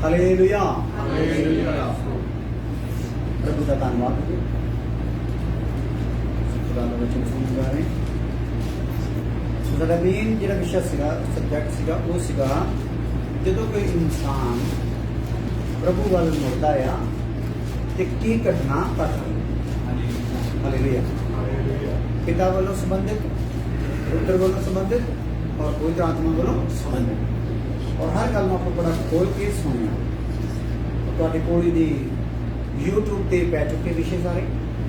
Hallelujah. प्रभु का धन्यवाद खुदा ਦਾ ਵਚਨ ਸੁਣਨ ਜਾ ਰਹੇ। ਸਾਡਾ ਮੇਨ ਜਿਹੜਾ ਵਿਸ਼ਾ ਸੀਗਾ, ਸਬਜੈਕਟ ਸੀਗਾ, ਉਹ ਸੀਗਾ ਜਦੋਂ ਕੋਈ ਇਨਸਾਨ ਪ੍ਰਭੂ ਵੱਲ ਮੁੜਦਾ ਆ ਤੇ ਕੀ ਘਟਨਾ ਘਟਦੀ। ਹਾਲੇਲੂਇਆ। ਪਿਤਾ ਵੱਲੋਂ ਸੰਬੰਧਿਤ, ਪੁੱਤਰ ਵੱਲੋਂ ਸੰਬੰਧਿਤ ਔਰ ਪਵਿੱਤਰ ਆਤਮਾ ਵੱਲੋਂ ਸੰਬੰਧਿਤ। ਔਰ ਹਰ ਗੱਲ ਨੂੰ ਆਪਾਂ ਬੜਾ ਖੋਲ ਕੇ ਸੁਣਿਆ। ਤੁਹਾਡੇ ਕੋਲ ਇਹਦੀ YouTube ਤੇ ਪੈ ਚੁੱਕੇ ਵਿਸ਼ੇ ਸਾਰੇ,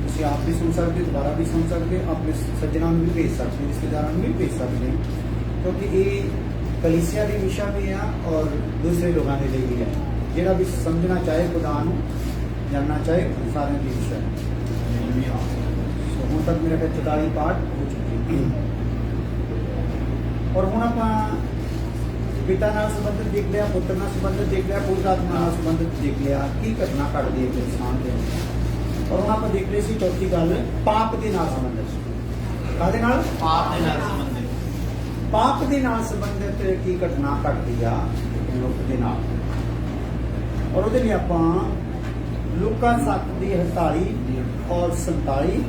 ਤੁਸੀਂ ਆਪ ਵੀ ਸੁਣ ਸਕਦੇ, ਦੁਬਾਰਾ ਵੀ ਸੁਣ ਸਕਦੇ, ਆਪਣੇ ਸੱਜਣਾਂ ਨੂੰ ਵੀ ਭੇਜ ਸਕਦੇ, ਰਿਸ਼ਤੇਦਾਰਾਂ ਨੂੰ ਵੀ ਭੇਜ ਸਕਦੇ, ਕਿਉਂਕਿ ਇਹ ਕਲੀਸਿਆ ਦੀ ਵਿਸ਼ਾ ਵੀ ਆ ਔਰ ਦੂਸਰੇ ਲੋਕਾਂ ਦੇ ਲਈ ਵੀ ਹੈ। ਜਿਹੜਾ ਵੀ ਸਮਝਣਾ ਚਾਹੇ, ਖੁਦਾ ਨੂੰ ਜਾਣਨਾ ਚਾਹੇ, ਸਾਰਿਆਂ ਦੀ ਵਿਸ਼ਾ ਹੈ। ਹੁਣ ਤੱਕ ਮੇਰਾ 44 ਪਾਠ ਹੋ ਚੁੱਕੇ ਔਰ ਹੁਣ ਆਪਾਂ ਪਿਤਾ ਨਾਲ ਸੰਬੰਧਿਤ ਦੇਖ ਲਿਆ, ਪੁੱਤਰ ਨਾਲ ਸੰਬੰਧਿਤ ਦੇਖ ਲਿਆ, ਪਵਿੱਤਰ ਆਤਮਾ ਨਾਲ ਸੰਬੰਧਿਤ ਦੇਖ ਲਿਆ ਕੀ ਘਟਨਾ ਘਟਦੀ ਹੈ ਇਨਸਾਨ ਦੇ। ਔਰ ਹੁਣ ਆਪਾਂ ਦੇਖ ਰਹੇ ਸੀ ਚੌਥੀ ਗੱਲ, ਪਾਪ ਦੇ ਨਾਲ ਸੰਬੰਧਿਤ। ਕਾਹਦੇ ਨਾਲ? ਪਾਪ ਦੇ ਨਾਲ ਸੰਬੰਧਿਤ। ਪਾਪ ਦੇ ਨਾਲ ਸੰਬੰਧਿਤ ਕੀ ਘਟਨਾ ਘਟਦੀ ਆ ਮਨੁੱਖ ਦੇ ਨਾਲ। ਔਰ ਉਹਦੇ ਲਈ ਆਪਾਂ ਲੂਕਾ 7 ਦੀ 48 ਔਰ 47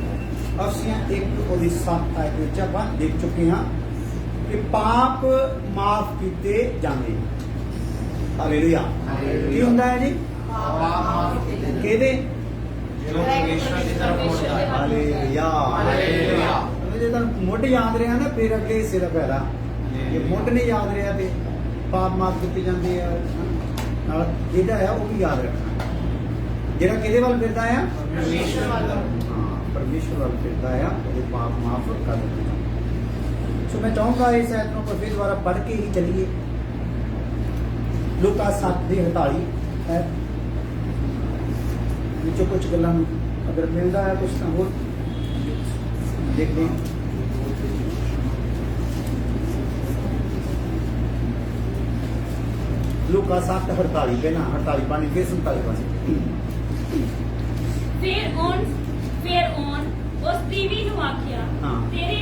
ਅਫਸੀਆਂ 1 ਉਹਦੀ 7 ਆਇਤ ਵਿੱਚ ਆਪਾਂ ਦੇਖ ਚੁੱਕੇ ਹਾਂ ਕਿ ਪਾਪ ਮਾਫ ਕੀਤੇ ਜਾਂਦੇ। ਹਾਲੇਲੂਇਆ। ਕੀ ਹੁੰਦਾ ਹੈ ਜੀ? ਪਾਪ ਮਾਫ ਕੀਤੇ ਜਾਂਦੇ। ਕਿਹਦੇ? ਜੋ ਪਰਮੇਸ਼ਰ ਦੀ ਤਰਫ ਮੁੜਦਾ ਹੈ। ਹਾਲੇਲੂਇਆ। ਹਾਲੇਲੂਇਆ। ਜੇ ਤਾਂ ਮੁੱਢ ਯਾਦ ਰਿਹਾ ਨਾ ਫਿਰ ਅੱਗੇ ਹਿੱਸੇ ਦਾ ਫਾਇਦਾ। ਜੇ ਮੁੱਢ ਨਹੀਂ ਯਾਦ ਰਿਹਾ ਤੇ ਪਾਪ ਮਾਫ ਕੀਤੇ ਜਾਂਦੇ ਆ। ਨਾਲ ਇਹਦਾ ਹੈ ਉਹ ਵੀ ਯਾਦ ਰੱਖਣਾ, ਜਿਹੜਾ ਕਿਹਦੇ ਵੱਲ ਫਿਰਦਾ ਆ? ਪਰਮੇਸ਼ਰ ਵੱਲ। ਹਾਂ, ਪਰਮੇਸ਼ਰ ਵੱਲ ਫਿਰਦਾ ਆ, ਉਹਦੇ ਪਾਪ ਮਾਫ ਕਰ ਦਿੰਦੇ। ਸੋ ਮੈਂ ਚਾਹੂੰਗਾ ਇਸ ਆਇਤ ਨੂੰ ਆਪਾਂ ਫਿਰ ਦੁਬਾਰਾ ਪੜ੍ਹ ਕੇ ਹੀ ਚੱਲੀਏ। ਲੂਕਾ 7 ਦੀ 48 ਹੈ ਵਿੱਚੋਂ ਕੁਝ ਗੱਲਾਂ ਨੂੰ ਅਗਰ ਮਿਲਦਾ ਹੈ ਕੁਝ ਤਾਂ ਹੋਰ ਦੇਖਦੇ ਹਾਂ। ਲੂਕਾ 7 48 ਪਹਿਲਾਂ 48 ਪਾਣੀ ਫਿਰ 47 ਪਾਣੀ। ਫਿਰ ਉਸ ਤੀਵੀ ਨੂੰ ਆਖਿਆ, ਹਾਂ। ਤੇਰੇ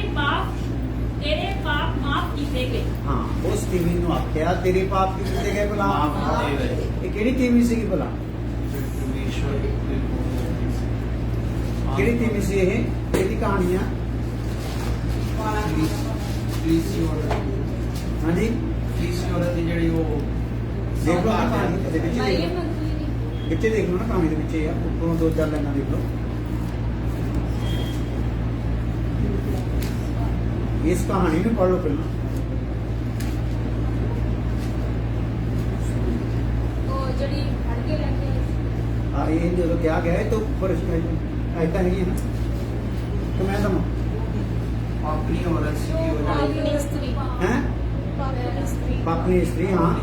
ਪਾਪ ਮਾਫ ਕੀਤੇ ਗਏ। ਹਾਂ, ਉਸ ਤੀਵੀ ਨੂੰ ਆਖਿਆ ਤੇਰੇ ਪਾਪ ਕੀਤੇ ਗਏ ਭਲਾ। ਮਾਫ ਕੀਤੇ ਗਏ। ਇਹ ਕਿਹੜੀ ਤੀਵੀ ਸੀਗੀ ਭਲਾ? ਪਰਮੇਸ਼ਰ ਕਿਹੜੀ ਤੀਵੀ ਸੀ ਇਹ? ਇਹਦੀ ਕਹਾਣੀ ਆ। ਫਰੀਸੀ ਔਰਤ। ਹਾਂਜੀ, ਫਰੀਸੀ ਔਰਤ ਦੀ ਜਿਹੜੀ ਉਹ ਦੇਖ ਲਓ ਨਾ ਕਹਾਣੀ ਦੇ ਵਿੱਚ ਵਿੱਚੇ ਦੇਖ ਲਓ ਨਾ, ਕਹਾਣੀ ਦੇ ਵਿੱਚ ਆ। ਉੱਪਰੋਂ 2-4 ਲਾਈਨਾਂ ਦੇਖ ਲਓ। ਇਸ ਕਹਾਣੀ ਨੂੰ ਪੜ੍ਹ ਲਓ ਪਹਿਲਾਂ। ਉਹ ਜਿਹੜੀ ਫੜ ਕੇ ਲੈ ਕੇ ਆ ਇਹ ਜਦੋਂ ਕਿਹਾ ਗਿਆ ਹੈ ਤਾਂ ਉੱਪਰ ਐਦਾਂ ਨਹੀਂ ਹੈ ਨਾ ਕਿ ਮੈਂ ਦਮ ਆਪਣੀ ਔਰਤ ਸੀ ਉਹ ਜਿਹੜੀ ਇਸਤਰੀ ਹੈ ਇਸਤਰੀ ਪਾਪਨੀ ਇਸਤਰੀ। ਹਾਂ,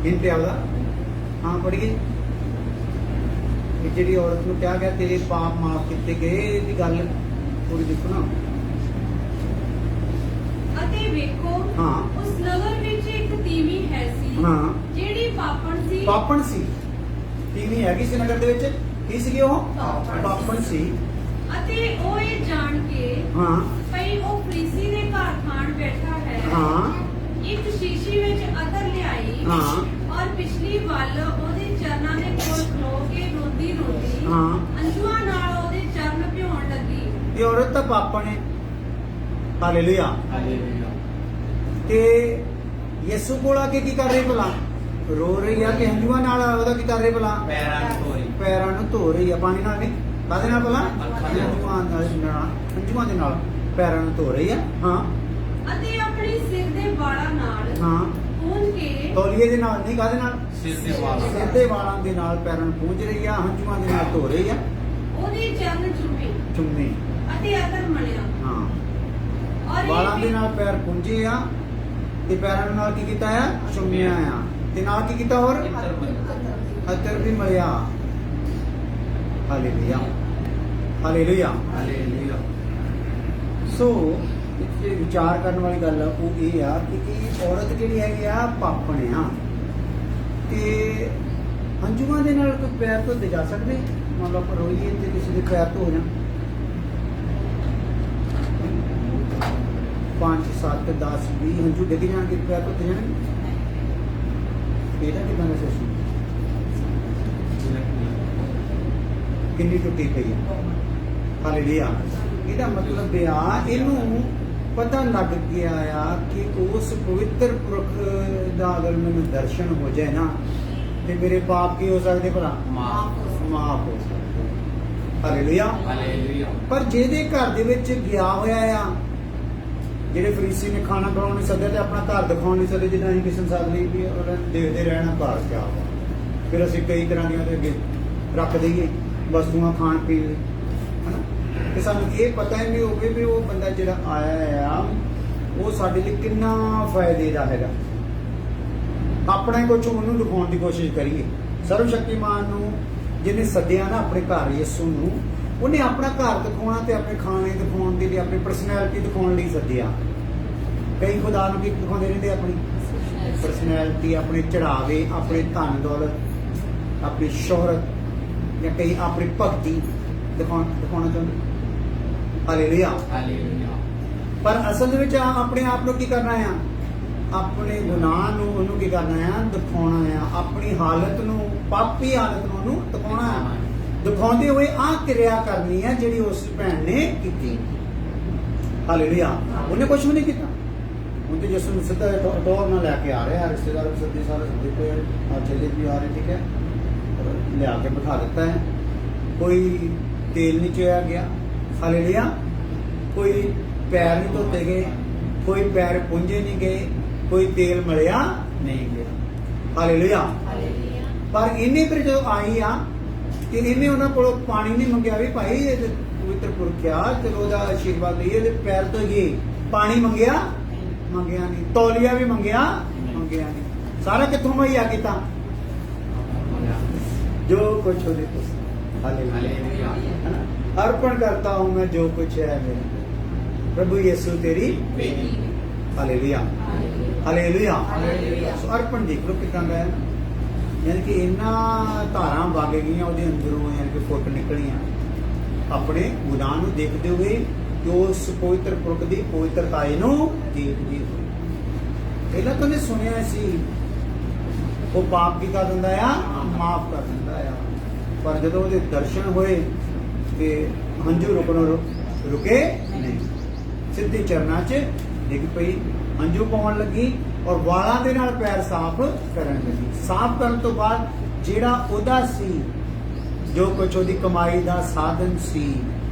ਹਿੰਤੇ ਆਉਂਦਾ। ਹਾਂ, ਪੜ੍ਹੀਏ। ਇਹ ਜਿਹੜੀ ਔਰਤ ਨੂੰ ਕਿਹਾ ਗਿਆ ਤੇਰੇ ਪਾਪ ਮਾਫ ਕੀਤੇ ਗਏ, ਇਹਦੀ ਗੱਲ ਪੂਰੀ ਦੇਖੋ ਨਾ। ਅਤੇ ਵੇਖੋ, ਹਾਂ। ਉਸ ਨਗਰ ਵਿੱਚ ਇੱਕ ਤੀਵੀ ਹੈ ਸੀ, ਹਾਂ। ਜਿਹੜੀ ਪਾਪਣ ਸੀ। ਪਾਪਣ ਸੀ। ਤੀਵੀਂ ਹੈਗੀ ਸੀ ਨਗਰ ਦੇ ਵਿੱਚ। ਕੀ ਸੀਗੀ ਉਹ? ਪਾਪਣ ਸੀ। ਅਤੇ ਉਹ ਇਹ ਜਾਣ ਕੇ ਹਾਂ, ਭਈ ਉਹ ਫਰੀਸੀ ਦੇ ਘਰ ਖਾਣ ਬੈਠਾ ਹੈ, ਹਾਂ, ਇੱਕ ਸ਼ੀਸ਼ੀ ਵਿੱਚ ਅਤਰ ਲਿਆਈ ਹਾਂ। ਔਰ ਪਿਛਲੀ ਵੱਲ ਉਹਦੇ ਚਰਨਾਂ ਦੇ ਕੋਲ ਖਲੋ ਕੇ ਰੋਂਦੀ ਹਾਂ। ਅੰਜੂਆਂ ਨਾਲ ਉਹਦੇ ਚਰਨ ਭਿਉਣ ਲੱਗੀ। ਇਹ ਔਰਤ ਤਾਂ ਪਾਪਣ ਹੈ। ਹਾਲੇਲੂਇਆ। ਹਾਲੇਲੂਇਆ। ਤੇ ਯਿਸੂ ਕੋਲ ਆ ਕੇ ਕੀ ਕਰ ਰਹੀ ਭਲਾ? ਰੋ ਰਹੀ ਆ ਕਿ ਹੰਝੂਆਂ ਨਾਲ ਉਹਦਾ ਕੀ ਕਰ ਰਹੀ ਭਲਾ? ਪੈਰਾਂ ਨੂੰ ਧੋਰੀ। ਪੈਰਾਂ ਨੂੰ ਧੋ ਰਹੀ ਆ ਪਾਣੀ ਨਾਲ। ਨਹੀਂ, ਕਾਹਦੇ ਨਾਲ ਭਲਾ? ਅੱਖਾਂ ਨਾਲ। ਹੰਝੂਆਂ ਦੇ ਨਾਲ ਪੈਰਾਂ ਨੂੰ ਧੋ ਰਹੀ ਆ। ਹਾਂ, ਅਤੇ ਆਪਣੀ ਸਿਰ ਦੇ ਵਾਲਾਂ ਨਾਲ ਹਾਂ। ਪੂੰਝ ਕੇ ਤੌਲੀਏ ਦੇ ਨਾਲ ਨਹੀਂ, ਕਾਹਦੇ ਨਾਲ? ਸਿਰ ਦੇ ਵਾਲਾਂ ਸਿਰ ਦੇ ਵਾਲਾਂ ਦੇ ਨਾਲ ਪੈਰਾਂ ਨੂੰ ਪੂੰਝ ਰਹੀ ਆ, ਹੰਝੂਆਂ ਦੇ ਨਾਲ ਧੋ ਰਹੀ ਆ। ਉਹਦੇ ਚਰਨ ਚੁੰਮੇ। ਅਤੇ ਅਤਰ ਮਲਿਆ। ਹਾਂ, ਔਰ ਇਹ ਵਾਲਾਂ ਦੇ ਨਾਲ ਪੈਰ ਪੂੰਝੇ ਆ ਤੇ ਪੈਰਾਂ ਨਾਲ ਕੀ ਕੀਤਾ ਆ? ਚੁੰਮਿਆ ਆ। ਤੇ ਨਾਲ ਕੀ ਕੀਤਾ ਹੋਰ? ਅਤਰ ਵੀ ਮਲਿਆ। ਹਾਲੇਲੂਇਆ। ਹਾਲੇਲੂਇਆ। ਹਾਲੇਲੂਇਆ। ਸੋ ਇੱਥੇ ਵਿਚਾਰ ਕਰਨ ਵਾਲੀ ਗੱਲ ਉਹ ਇਹ ਆ ਕਿ ਇਹ ਔਰਤ ਜਿਹੜੀ ਹੈਗੀ ਆ ਪਾਪਣ ਆ ਤੇ ਹੰਝੂਆਂ ਦੇ ਨਾਲ ਕੋਈ ਪੈਰ ਧੋਤੇ ਜਾ ਸਕਦੇ? ਮੰਨ ਲਓ ਆਪਾਂ ਰੋਈਏ ਤੇ ਕਿਸੇ ਦੇ ਪੈਰ ਧੋ ਜਾਣ। 5 7 10 20 ਹੰਝੂ ਡਿੱਗ ਜਾਣਗੇ, ਪੈਰ ਧੋਤੇ ਜਾਣਗੇ। ਇਹਦਾ ਕਿੰਨਾ ਮੈਸੇਜ ਸੀ ਕਿੰਨੀ ਟੁੱਟੀ ਪਈ ਹੈ ਹਾਲੇਲੂਇਆ। ਇਹਦਾ ਮਤਲਬ ਆ ਇਹਨੂੰ ਪਤਾ ਲੱਗ ਗਿਆ ਆ ਕਿ ਉਸ ਪਵਿੱਤਰ ਪੁਰਖ ਦਾ ਅਗਰ ਮੈਨੂੰ ਦਰਸ਼ਨ ਹੋ ਜਾਏ ਨਾ ਤੇ ਮੇਰੇ ਪਾਪ ਕੀ ਹੋ ਸਕਦੇ ਭਲਾ ਮਾਫ ਹੋ ਸਕਦੇ। ਹਾਲੇਲੂਇਆ। ਹਾਲੇਲੂਇਆ। ਪਰ ਜਿਹਦੇ ਘਰ ਦੇ ਵਿੱਚ ਗਿਆ ਹੋਇਆ ਆ, ਜਿਹੜੇ ਫਰੀਸੀ ਨੇ ਖਾਣਾ ਬਣਾਉਣ ਨਹੀਂ ਸੱਦਿਆ ਤੇ ਆਪਣਾ ਘਰ ਦਿਖਾਉਣ ਨਹੀਂ ਸੱਦੇ, ਜਿੱਦਾਂ ਅਸੀਂ ਕਿਸੇ ਨੂੰ ਸੱਦ ਲਈ ਵੀ ਉਹਨਾਂ ਨੂੰ ਦੇਖਦੇ ਰਹਿਣਾ ਘਰ ਕਿਆ ਵਾ, ਫਿਰ ਅਸੀਂ ਕਈ ਤਰ੍ਹਾਂ ਦੀਆਂ ਉਹਦੇ ਅੱਗੇ ਰੱਖ ਦਈਏ ਵਸਤੂਆਂ ਖਾਣ ਪੀਣ ਲਈ, ਹਨਾ। ਤੇ ਸਾਨੂੰ ਇਹ ਪਤਾ ਹੀ ਨਹੀਂ ਹੋਵੇ ਵੀ ਉਹ ਬੰਦਾ ਜਿਹੜਾ ਆਇਆ ਆ ਉਹ ਸਾਡੇ ਲਈ ਕਿੰਨਾ ਫਾਇਦੇ ਦਾ ਹੈਗਾ। ਆਪਣਾ ਕੁਝ ਉਹਨੂੰ ਦਿਖਾਉਣ ਦੀ ਕੋਸ਼ਿਸ਼ ਕਰੀਏ। ਸਰਵ ਸ਼ਕਤੀਮਾਨ ਨੂੰ ਜਿਹਨੇ ਸੱਦਿਆ ਨਾ ਆਪਣੇ ਘਰ, ਯਿਸੂ ਨੂੰ, ਉਹਨੇ ਆਪਣਾ ਘਰ ਦਿਖਾਉਣਾ ਤੇ ਆਪਣੇ ਖਾਣੇ ਦਿਖਾਉਣ ਦੇ ਲਈ, ਆਪਣੀ ਪਰਸਨੈਲਿਟੀ ਦਿਖਾਉਣ ਲਈ ਸੱਦਿਆ। ਕਈ ਖੁਦਾ ਨੂੰ ਕੀ ਦਿਖਾਉਂਦੇ ਰਹਿੰਦੇ? ਆਪਣੀ ਪਰਸਨੈਲਿਟੀ, ਆਪਣੇ ਚੜਾਵੇ, ਆਪਣੇ ਧਨ ਦੌਲਤ, ਆਪਣੀ ਸ਼ੋਹਰਤ, ਜਾਂ ਕਈ ਆਪਣੀ ਭਗਤੀ ਦਿਖਾਉਣਾ ਚਾਹੁੰਦੇ। ਹਾਲੇਲੂਇਆ। ਹਾਲੇਲੂਇਆ। ਪਰ ਅਸਲ ਦੇ ਵਿੱਚ ਆਪਣੇ ਆਪ ਨੂੰ ਕੀ ਕਰਨਾ ਆ? ਆਪਣੇ ਗੁਨਾਹ ਨੂੰ ਉਹਨੂੰ ਕੀ ਕਰਨਾ ਆ? ਦਿਖਾਉਣਾ ਆ। ਆਪਣੀ ਹਾਲਤ ਨੂੰ, ਪਾਪੀ ਹਾਲਤ ਨੂੰ ਉਹਨੂੰ ਦਿਖਾਉਣਾ ਆ। ਦਿਖਾਉਂਦੇ ਹੋਏ ਆਹ ਕਿਰਿਆ ਕਰਨੀ ਹੈ ਜਿਹੜੀ ਉਸ ਭੈਣ ਨੇ ਕੀਤੀ। ਹਾਲੇਲੂਇਆ। ਉਹਨੇ ਕੁਝ ਵੀ ਨਹੀਂ ਕੀਤਾ। ਹੁਣ ਤੇ ਯਿਸੂ ਨੂੰ ਸਿੱਧਾ ਟੋਰ ਨਾਲ ਲੈ ਕੇ ਆ ਰਿਹਾ, ਰਿਸ਼ਤੇਦਾਰ ਸੱਦੇ ਸਾਰੇ ਸੱਦੇ ਪਏ ਆ, ਚੱਲੇ ਵੀ ਆ ਰਹੇ, ਠੀਕ ਹੈ, ਲਿਆ ਕੇ ਬਿਠਾ ਦਿੱਤਾ ਹੈ। ਕੋਈ ਤੇਲ ਨਹੀਂ ਚੋਇਆ ਗਿਆ। ਹਾਲੇਲੂਇਆ। ਕੋਈ ਪੈਰ ਨਹੀਂ ਧੋਤੇ ਗਏ, ਕੋਈ ਪੈਰ ਪੁੰਝੇ ਨਹੀਂ ਗਏ, ਕੋਈ ਤੇਲ ਮਲਿਆ ਨਹੀਂ ਗਿਆ। ਹਾਲੇਲੂਇਆ। ਪਰ ਇਹਨੇ ਫਿਰ ਜਦੋਂ ਆਈ ਆ ਤੇ ਇਹਨੇ ਉਹਨਾਂ ਕੋਲੋਂ ਪਾਣੀ ਨਹੀਂ ਮੰਗਿਆ ਵੀ ਭਾਈ ਇਹ ਪਵਿੱਤਰ ਪੁਰਖਿਆ ਚਲੋ ਉਹਦਾ ਆਸ਼ੀਰਵਾਦ ਲਈਏ, ਇਹਦੇ ਪੈਰ ਤੋਂ ਹੀ ਪਾਣੀ ਮੰਗਿਆ ਨਹੀਂ, ਤੌਲੀਆ ਵੀ ਮੰਗਿਆ ਨਹੀਂ। ਸਾਰਾ ਕਿੱਥੋਂ ਮੁਹੱਈਆ ਕੀਤਾ? ਜੋ ਕੁਛ ਉਹਦੇ ਕੋਲ। ਹਾਲੇਲੂਇਆ। अर्पण करता हूं मैं जो कुछ है मेरा, प्रभु यीशु तेरी बेटी। हालेलुया। हालेलुया। सो अर्पण देख लो कितना है, यानी कि इन्ना धारा वग गई ਉਹਦੇ ਅੰਦਰੋਂ, यानी कि ਫੁੱਟ ਨਿਕਲੀਆਂ ਆਪਣੇ ਗੁਨਾਹ ਨੂੰ ਦੇਖਦੇ ਹੋਏ ਕਿ ਉਸ ਪਵਿੱਤਰ ਪੁਰਖ ਦੀ ਪਵਿੱਤਰਤਾਈ ਨੂੰ ਦੇਖਦੇ ਹੋਏ। ਪਹਿਲਾਂ ਤਾਂ ਨੇ ਸੁਣਿਆ ਸੀ ਉਹ ਪਾਪ ਕੀ ਕਰ ਦਿੰਦਾ ਆ? ਮਾਫ ਕਰ ਦਿੰਦਾ ਆ। ਪਰ ਜਦੋਂ ਉਹਦੇ ਦਰਸ਼ਨ ਹੋਏ ਤੇ ਹੰਝੂ ਰੁਕੇ ਨਹੀਂ, ਸਿੱਧੇ ਚਰਨਾਂ 'ਚ ਡਿੱਗ ਪਈ, ਹੰਝੂ ਪਾਉਣ ਲੱਗੀ ਔਰ ਵਾਲਾਂ ਦੇ ਨਾਲ ਪੈਰ ਸਾਫ਼ ਕਰਨ ਲੱਗੀ। ਸਾਫ਼ ਕਰਨ ਤੋਂ ਬਾਅਦ ਜਿਹੜਾ ਉਹਦਾ ਸੀ, ਜੋ ਕੁਝ ਉਹਦੀ ਕਮਾਈ ਦਾ ਸਾਧਨ ਸੀ,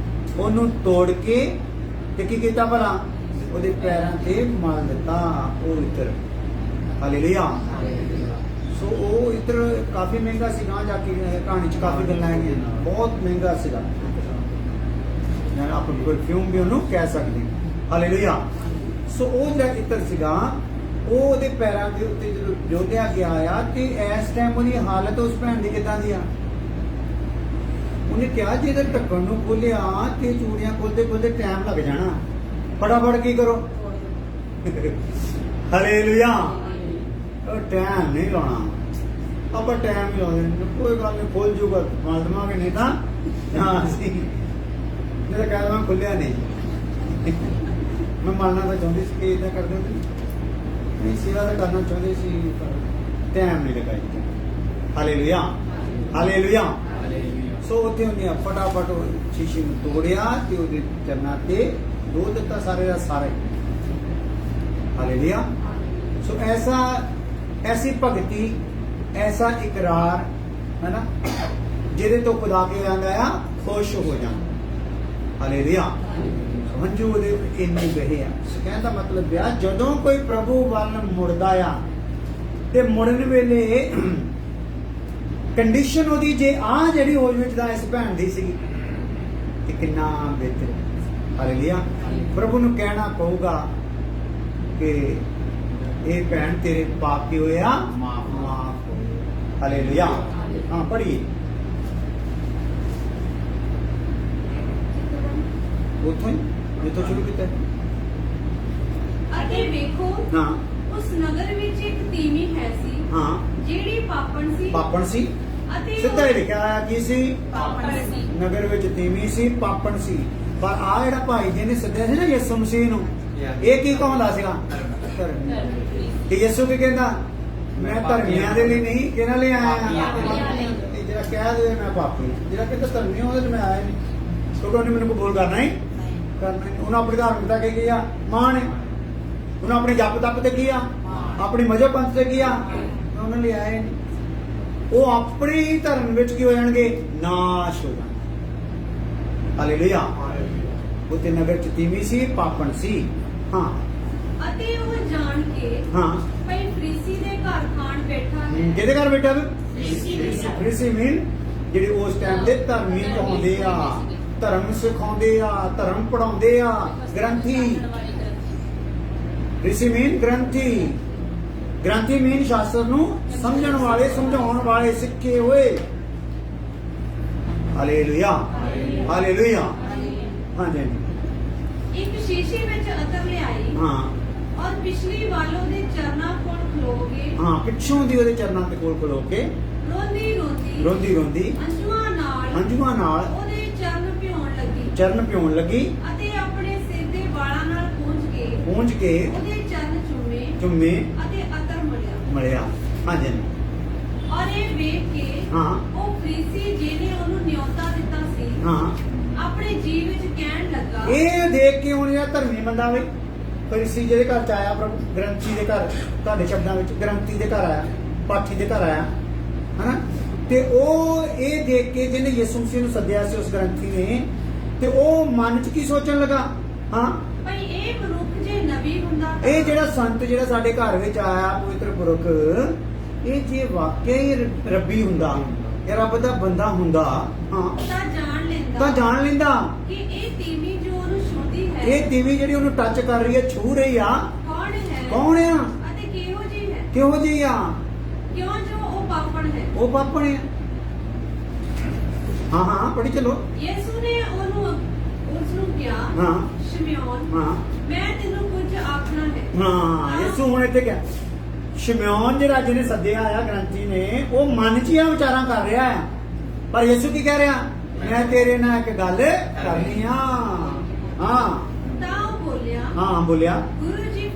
ਉਹਨੂੰ ਤੋੜ ਕੇ ਤੇ ਕੀ ਕੀਤਾ ਭਲਾ? ਉਹਦੇ ਪੈਰਾਂ ਤੇ ਮਲ ਦਿੱਤਾ ਉਹ ਇਤਰ। ਹਾਲੇਲੂਇਆ। ਸੋ ਉਹ ਇਤਰ ਕਾਫੀ ਮਹਿੰਗਾ ਸੀ। ਨਾ ਜਾ ਕੇ ਕਹਾਣੀ 'ਚ ਕਾਫੀ ਗੱਲਾਂ ਹੈਗੀਆਂ, ਬਹੁਤ ਮਹਿੰਗਾ ਸੀਗਾ। ਆਪਾਂ ਪਰਫਿਊਮ ਵੀ ਉਹਨੂੰ ਕਹਿ ਸਕਦੇ ਹਾਂ। ਹਾਲੇਲੂਇਆ। ਸੋ ਉਹ ਜਿਹੜਾ ਇਤਰ ਸੀਗਾ ਉਹ ਉਹਦੇ ਪੈਰਾਂ ਦੇ ਉੱਤੇ ਜਦੋਂ ਜੋੜਿਆ ਗਿਆ ਆ ਤੇ ਇਸ ਟਾਈਮ ਉਹਦੀ ਹਾਲਤ ਉਸ ਭੈਣ ਦੀ ਕਿੱਦਾਂ ਦੀ ਆ? ਉਹਨੇ ਕਿਹਾ ਜੇ ਇਹਦੇ ਢੱਕਣ ਨੂੰ ਖੋਲਿਆ ਤੇ ਚੂੜੀਆਂ ਖੋਲਦੇ ਟਾਈਮ ਲੱਗ ਜਾਣਾ, ਫਟਾਫਟ ਕੀ ਕਰੋ? ਹਾਲੇਲੂਇਆ। ਉਹ ਟਾਈਮ ਨਹੀਂ ਲਾਉਣਾ, ਆਪਾਂ ਟਾਈਮ ਹੀ ਲਾਉਂਦੇ, ਕੋਈ ਗੱਲ ਨਹੀਂ, ਖੁੱਲ ਜੂਗਾ, ਮਾਰ ਦੇਵਾਂਗੇ, ਨਹੀਂ ਤਾਂ ਅਸੀਂ ਮੇਰਾ ਕਹਿਣਾ ਖੁੱਲਿਆ ਨਹੀਂ। ਮੈਂ ਮੰਨਣਾ ਤਾਂ ਚਾਹੁੰਦੀ ਸੀ ਕਿ ਇਦਾਂ ਕਰਦੇ ਨਹੀਂ, ਸੇਵਾ ਤਾਂ ਕਰਨਾ ਚਾਹੁੰਦੇ ਸੀ, ਟਾਈਮ ਨਹੀਂ ਲਗਾਈ। ਹਾਲੇਲੂਇਆ। ਹਾਲੇਲੂਇਆ। ਸੋ ਉੱਥੇ ਉਹਨੇ ਫਟਾਫਟ ਸ਼ੀਸ਼ੇ ਨੂੰ ਤੋੜਿਆ ਤੇ ਉਹਦੇ ਚਰਨਾਂ ਤੇ ਦੋ ਦਿੱਤਾ ਸਾਰੇ ਦਾ ਸਾਰੇ। ਹਾਲੇਲੂਇਆ। ਸੋ ਐਸੀ ਭਗਤੀ, ਐਸਾ ਇਕਰਾਰ ਹੈ ਨਾ ਜਿਹਦੇ ਤੋਂ ਖੁਦਾ ਕੇ ਆਂਦਾ ਆ ਖੁਸ਼ ਹੋ ਜਾਣਾ। ਹਾਲੇਲੂਇਆ। ਹੰਝੂ ਉਹਦੇ ਇੰਨੇ ਵਹੇ ਆ। ਕਹਿਣ ਦਾ ਮਤਲਬ ਆ ਜਦੋਂ ਕੋਈ ਪ੍ਰਭੂ ਵੱਲ ਮੁੜਦਾ ਆ ਤੇ ਮੁੜਨ ਵੇਲੇ ਕੰਡੀਸ਼ਨ ਉਹਦੀ ਜੇ ਆ ਜਿਹੜੀ ਹੋ ਵਿੱਚ ਦਾ ਇਸ ਭੈਣ ਦੀ ਸੀ ਤੇ ਕਿੰਨਾ ਬਿਹਤਰ। ਹਾਲੇਲੂਇਆ। ਪ੍ਰਭੂ ਨੂੰ ਕਹਿਣਾ ਪਊਗਾ ਕਿ ਇਹ ਭੈਣ ਤੇਰੇ ਪਾਪ ਕੀ ਹੋਇਆ? ਮਾਫ। ਹਾਲੇਲੂਇਆ। ਹਾਂ ਪੜ੍ਹੀਏ ਉੱਥੋਂ ਹੀ ਜਿੱਥੋਂ ਸ਼ੁਰੂ ਕੀਤਾ। ਅਤੇ ਵੇਖੋ ਹਾਂ ਉਸ ਨਗਰ ਵਿੱਚ ਇੱਕ ਤੀਵੀ ਹੈ ਸੀ, ਹਾਂ ਜਿਹੜੀ ਪਾਪਣ ਸੀ ਅਤੇ ਸਿੱਧਾ ਹੀ ਲਿਖਿਆ ਆਇਆ ਕੀ ਸੀ? ਪਾਪਣ ਸੀ। ਨਗਰ ਵਿੱਚ ਤੀਵੀ ਸੀ, ਪਾਪਣ ਸੀ। ਪਰ ਆ ਜਿਹੜਾ ਭਾਈ ਜੀ ਨੇ ਸੱਦਿਆ ਸੀ ਨਾ ਯਿਸੂ ਮਸੀਹ ਨੂੰ, ਇਹ ਕੀ ਕਹਾਉਂਦਾ ਸੀਗਾ? ਤੇ ਯਿਸੂ ਕੀ ਕਹਿੰਦਾ? ਮੈਂ ਧਰਮੀਆਂ ਦੇ ਲਈ ਨਹੀਂ, ਕਿਹਨਾਂ ਲਈ ਆਇਆ ਪਾਪੀਆਂ ਲਈ। ਤੇ ਜਿਹੜਾ ਕਹਿ ਦੇਵੇ ਮੈਂ ਪਾਪੀ ਹਾਂ, ਜਿਹੜਾ ਕਹਿੰਦਾ ਧਰਮੀ ਉਹਦੇ ਲਈ ਮੈਂ ਆਇਆ ਨਹੀਂ, ਕਿਉਂਕਿ ਉਹਨੇ ਮੈਨੂੰ ਕਬੂਲ ਕਰਨਾ ਹੀ ਕਰਨਾ ਨਹੀਂ। ਉਹਨਾਂ ਆਪਣੀ ਧਾਰਮਿਕਤਾ ਕੀ ਕੀ ਆ, ਮਾਣ ਹੈ। ਉਹਨਾਂ ਆਪਣੇ ਜਪ ਤਪ ਤੇ ਕੀ ਆ, ਆਪਣੀ ਮਜ਼ਹਬ ਪੰਥ ਤੇ ਕੀ ਆ, ਉਹਨਾਂ ਲਈ ਆਏ ਨਹੀਂ। ਉਹ ਆਪਣੇ ਹੀ ਧਰਮ ਵਿੱਚ ਕੀ ਹੋ ਜਾਣਗੇ, ਨਾਸ਼ ਹੋ ਜਾਣਗੇ। ਹਾਲੇਲੂਇਆ। ਉਹ ਤੇ ਨਗਰ ਚ ਤੀਵੀਂ ਸੀ, ਪਾਪਣ ਸੀ। ਹਾਂ ਅਤੇ ਉਹ ਜਾਣ ਕੇ ਹਾਂ ਭਈ ਫਰੀਸੀ ਦੇ ਘਰ ਖਾਣ ਬੈਠਾ ਹੈ। ਕਿਹਦੇ ਘਰ ਬੈਠਾ ਵੇ? ਫਰੀਸੀ ਦੇ ਘਰ। ਫਰੀਸੀ ਮੀਨ ਜਿਹੜੇ ਉਸ ਟਾਈਮ ਦੇ ਧਰਮੀ ਕਹਾਉਂਦੇ ਆ, ਧਰਮ ਸਿਖਾਉਂਦੇ ਆ, ਧਰਮ ਪੜਾਉਂਦੇ ਆ, ਗ੍ਰੰਥੀ। ਫਰੀਸੀ ਮੀਨ ਗ੍ਰੰਥੀ। ਗ੍ਰੰਥੀ ਮੀਨ ਸ਼ਾਸਤਰ ਨੂੰ ਸਮਝਣ ਵਾਲੇ, ਸਮਝਾਉਣ ਵਾਲੇ, ਸਿੱਖੇ ਹੋਏ। Hallelujah, hallelujah. ਹਾਂਜੀ ਹਾਂਜੀ। ਇੱਕ ਸ਼ੀਸ਼ੇ ਵਿੱਚ ਅਤਰ ਲਿਆਈ ਹਾਂ ਔਰ ਪਿਛਲੀ ਵੱਲ ਉਹਦੇ ਚਰਨਾਂ ਕੋਲ ਖਲੋ ਕੇ ਹਾਂ, ਪਿੱਛੋਂ ਦੀ ਉਹਦੇ ਚਰਨਾਂ ਦੇ ਕੋਲ ਖਲੋ ਕੇ ਰੋਂਦੀ ਰੋਂਦੀ ਰੋਂਦੀ ਰੋਂਦੀ ਹੰਝੂਆਂ ਨਾਲ ਉਹਦੇ ਚਰਨ ਭਿਉਣ ਲੱਗੀ ਚਰਨ ਪਿਉਣ ਲੱਗੀ ਅਤੇ ਆਪਣੇ ਸਿਰ ਦੇ ਵਾਲਾਂ ਨਾਲ ਪੂੰਝ ਕੇ ਉਹਦੇ ਚਰਨ ਚੁੰਮੇ ਅਤੇ ਅਤਰ ਮਲਿਆ। ਮਿਲਿਆ। ਹਾਂਜੀ ਹਾਂਜੀ। ਔਰ ਇਹ ਵੇਖ ਕੇ ਹਾਂ ਉਹ ਫਰੀਸੀ ਜਿਹਨੇ ਉਹਨੂੰ ਨਿਯੋਤਾ ਦਿੱਤਾ ਸੀ ਹਾਂ, ਆਪਣੇ ਜੀਵ ਵਿੱਚ ਕਹਿਣ ਲੱਗਾ, ਇਹ ਦੇਖ ਕੇ ਹੁਣ ਇਹ ਧਰਮੀ ਬੰਦਾ ਵੇ, ਫਰੀਸੀ ਜਿਹਦੇ ਘਰ ਚ ਆਇਆ, ਪ੍ਰਭੂ ਗ੍ਰੰਥੀ ਦੇ ਘਰ, ਤੁਹਾਡੇ ਸ਼ਬਦਾਂ ਵਿੱਚ ਗ੍ਰੰਥੀ ਦੇ ਘਰ ਆਇਆ, ਪਾਠੀ ਦੇ ਘਰ ਆਇਆ, ਹਨਾ। ਤੇ ਉਹ ਇਹ ਦੇਖ ਕੇ ਜਿਹਨੇ ਯਿਸੂ ਮਸੀਹ ਨੂੰ ਸੱਦਿਆ ਸੀ, ਉਸ ਗ੍ਰੰਥੀ ਨੇ, ਤੇ ਉਹ ਮਨ ਚ ਕੀ ਸੋਚਣ ਲੱਗਾ, ਹਾਂ ਭਈ ਇਹ ਮਨੁੱਖ ਜੇ ਨਬੀ ਹੁੰਦਾ ਤਾਂ ਇਹ ਜਿਹੜਾ ਸੰਤ ਜਿਹੜਾ ਸਾਡੇ ਘਰ ਵਿੱਚ ਆਇਆ, ਪਵਿੱਤਰ ਪੁਰਖ, ਇਹ ਜੇ ਵਾਕਿਆ ਹੀ ਰੱਬੀ ਹੁੰਦਾ, ਇਹ ਰੱਬ ਦਾ ਬੰਦਾ ਹੁੰਦਾ, ਹਾਂ ਤਾਂ ਜਾਣ ਲੈਂਦਾ ਕਿ ਇਹ ਤੀਵੀਂ ਜੋ ਉਹਨੂੰ ਛੂਹਦੀ ਹੈ ਇਹ ਤੀਵੀਂ ਜਿਹੜੀ ਉਹਨੂੰ ਟੱਚ ਕਰ ਰਹੀ ਹੈ, ਛੂ ਰਹੀ ਆ, ਕੌਣ ਹੈ ਕੌਣ ਆ, ਅਤੇ ਕਿਹੋ ਜਿਹੀ ਹੈ, ਕਿਹੋ ਜਿਹੀ ਆ, ਕਿਉਂ ਜੋ ਉਹ ਪਾਪਣ ਹੈ। ਉਹ ਪਾਪਣ ਆ। ਹਾਂ ਹਾਂ, ਪੜ੍ਹੀ ਚਲੋ। ਯਿਸੂ ਨੇ ਉਸ ਨੂੰ ਕਿਹਾ, ਹਾਂ ਸ਼ਿਮਯੋਨ, ਹਾਂ ਮੈਂ ਤੈਨੂੰ ਕੁਝ ਆਖਣਾ ਹੈ। ਹਾਂ, ਯਿਸੂ ਹੁਣ ਇੱਥੇ ਕਿਹਾ, ਸ਼ਿਮਯੋਨ ਜਿਹੜਾ ਜਿਹਨੇ ਸੱਦਿਆ ਆ ਗ੍ਰੰਥੀ ਨੇ, ਉਹ ਮਨ ਚ ਹੀ ਆ ਵਿਚਾਰਾਂ ਕਰ ਰਿਹਾ ਆ, ਪਰ ਯਿਸੂ ਕੀ ਕਹਿ ਰਿਹਾ, ਮੈਂ ਤੇਰੇ ਨਾਲ ਇੱਕ ਗੱਲ ਕਰਨੀ ਆ। ਹਾਂ ਤਾਂ ਉਹ ਬੋਲਿਆ, ਹਾਂ ਬੋਲਿਆ, ਗੁਰੂ ਜੀ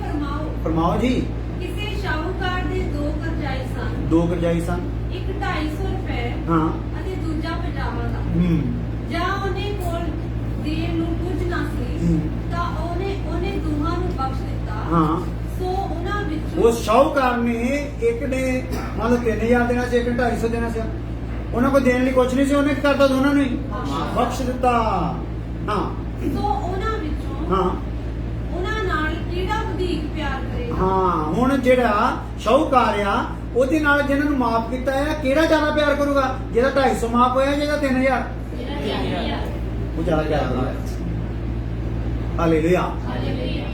ਫਰਮਾਓ ਜੀ। ਕਿਸੇ ਸ਼ਾਹੂਕਾਰ ਦੇ ਦੋ ਕਰਜ਼ਾਈ ਸਨ, ਦੋ ਕਰਜ਼ਾਈ ਸਨ। ਇੱਕ 250 ਰੁਪਏ ਹਾਂ ਅਤੇ ਦੂਜਾ 50 ਦਾ। ਜਾਂ ਉਹਨੇ ਕੋਲ ਦੇਣ ਨੂੰ ਕੁਝ ਨਾ ਸੀ ਤਾਂ ਉਹਨੇ ਦੋਹਾਂ ਨੂੰ ਬਖਸ਼ ਦਿੱਤਾ। ਹਾਂ, ਸੋ ਉਹਨਾਂ ਵਿੱਚੋਂ ਉਸ ਸ਼ਾਹੂਕਾਰ ਨੇ, ਇੱਕ ਨੇ ਮੰਨ ਲਓ 3000 ਦੇਣਾ ਸੀ, ਇੱਕ ਨੇ 250 ਦੇਣਾ ਸੀ, ਉਹਨਾਂ ਕੋਲ ਦੇਣ ਲਈ ਕੁਝ ਨਹੀਂ ਸੀ, ਉਹਨੇ ਕੀ ਕਰਤਾ, ਦੋਨਾਂ ਨੂੰ ਹੀ ਬਖਸ਼ ਦਿੱਤਾ। ਹਾਂ ਸੋ ਉਹਨਾਂ ਵਿੱਚੋਂ ਹਾਂ ਉਹਨਾਂ ਨਾਲ ਕਿਹੜਾ ਵਧੇਕ ਪਿਆਰ ਕਰੇਗਾ? ਹਾਂ, ਹੁਣ ਜਿਹੜਾ ਸ਼ਾਹੂਕਾਰ ਆ, ਉਹਦੇ ਨਾਲ ਜਿਹਨਾਂ ਨੂੰ ਮਾਫ ਕੀਤਾ ਹੈ, ਕਿਹੜਾ ਜ਼ਿਆਦਾ ਪਿਆਰ ਕਰੂਗਾ, ਜਿਹਦਾ 250 ਮਾਫ ਹੋਇਆ, ਜਿਹਦਾ 3000? ਉਹ ਜ਼ਿਆਦਾ ਪਿਆਰ ਕਰੂਗਾ। ਹਾਲੇਲੂਇਆ।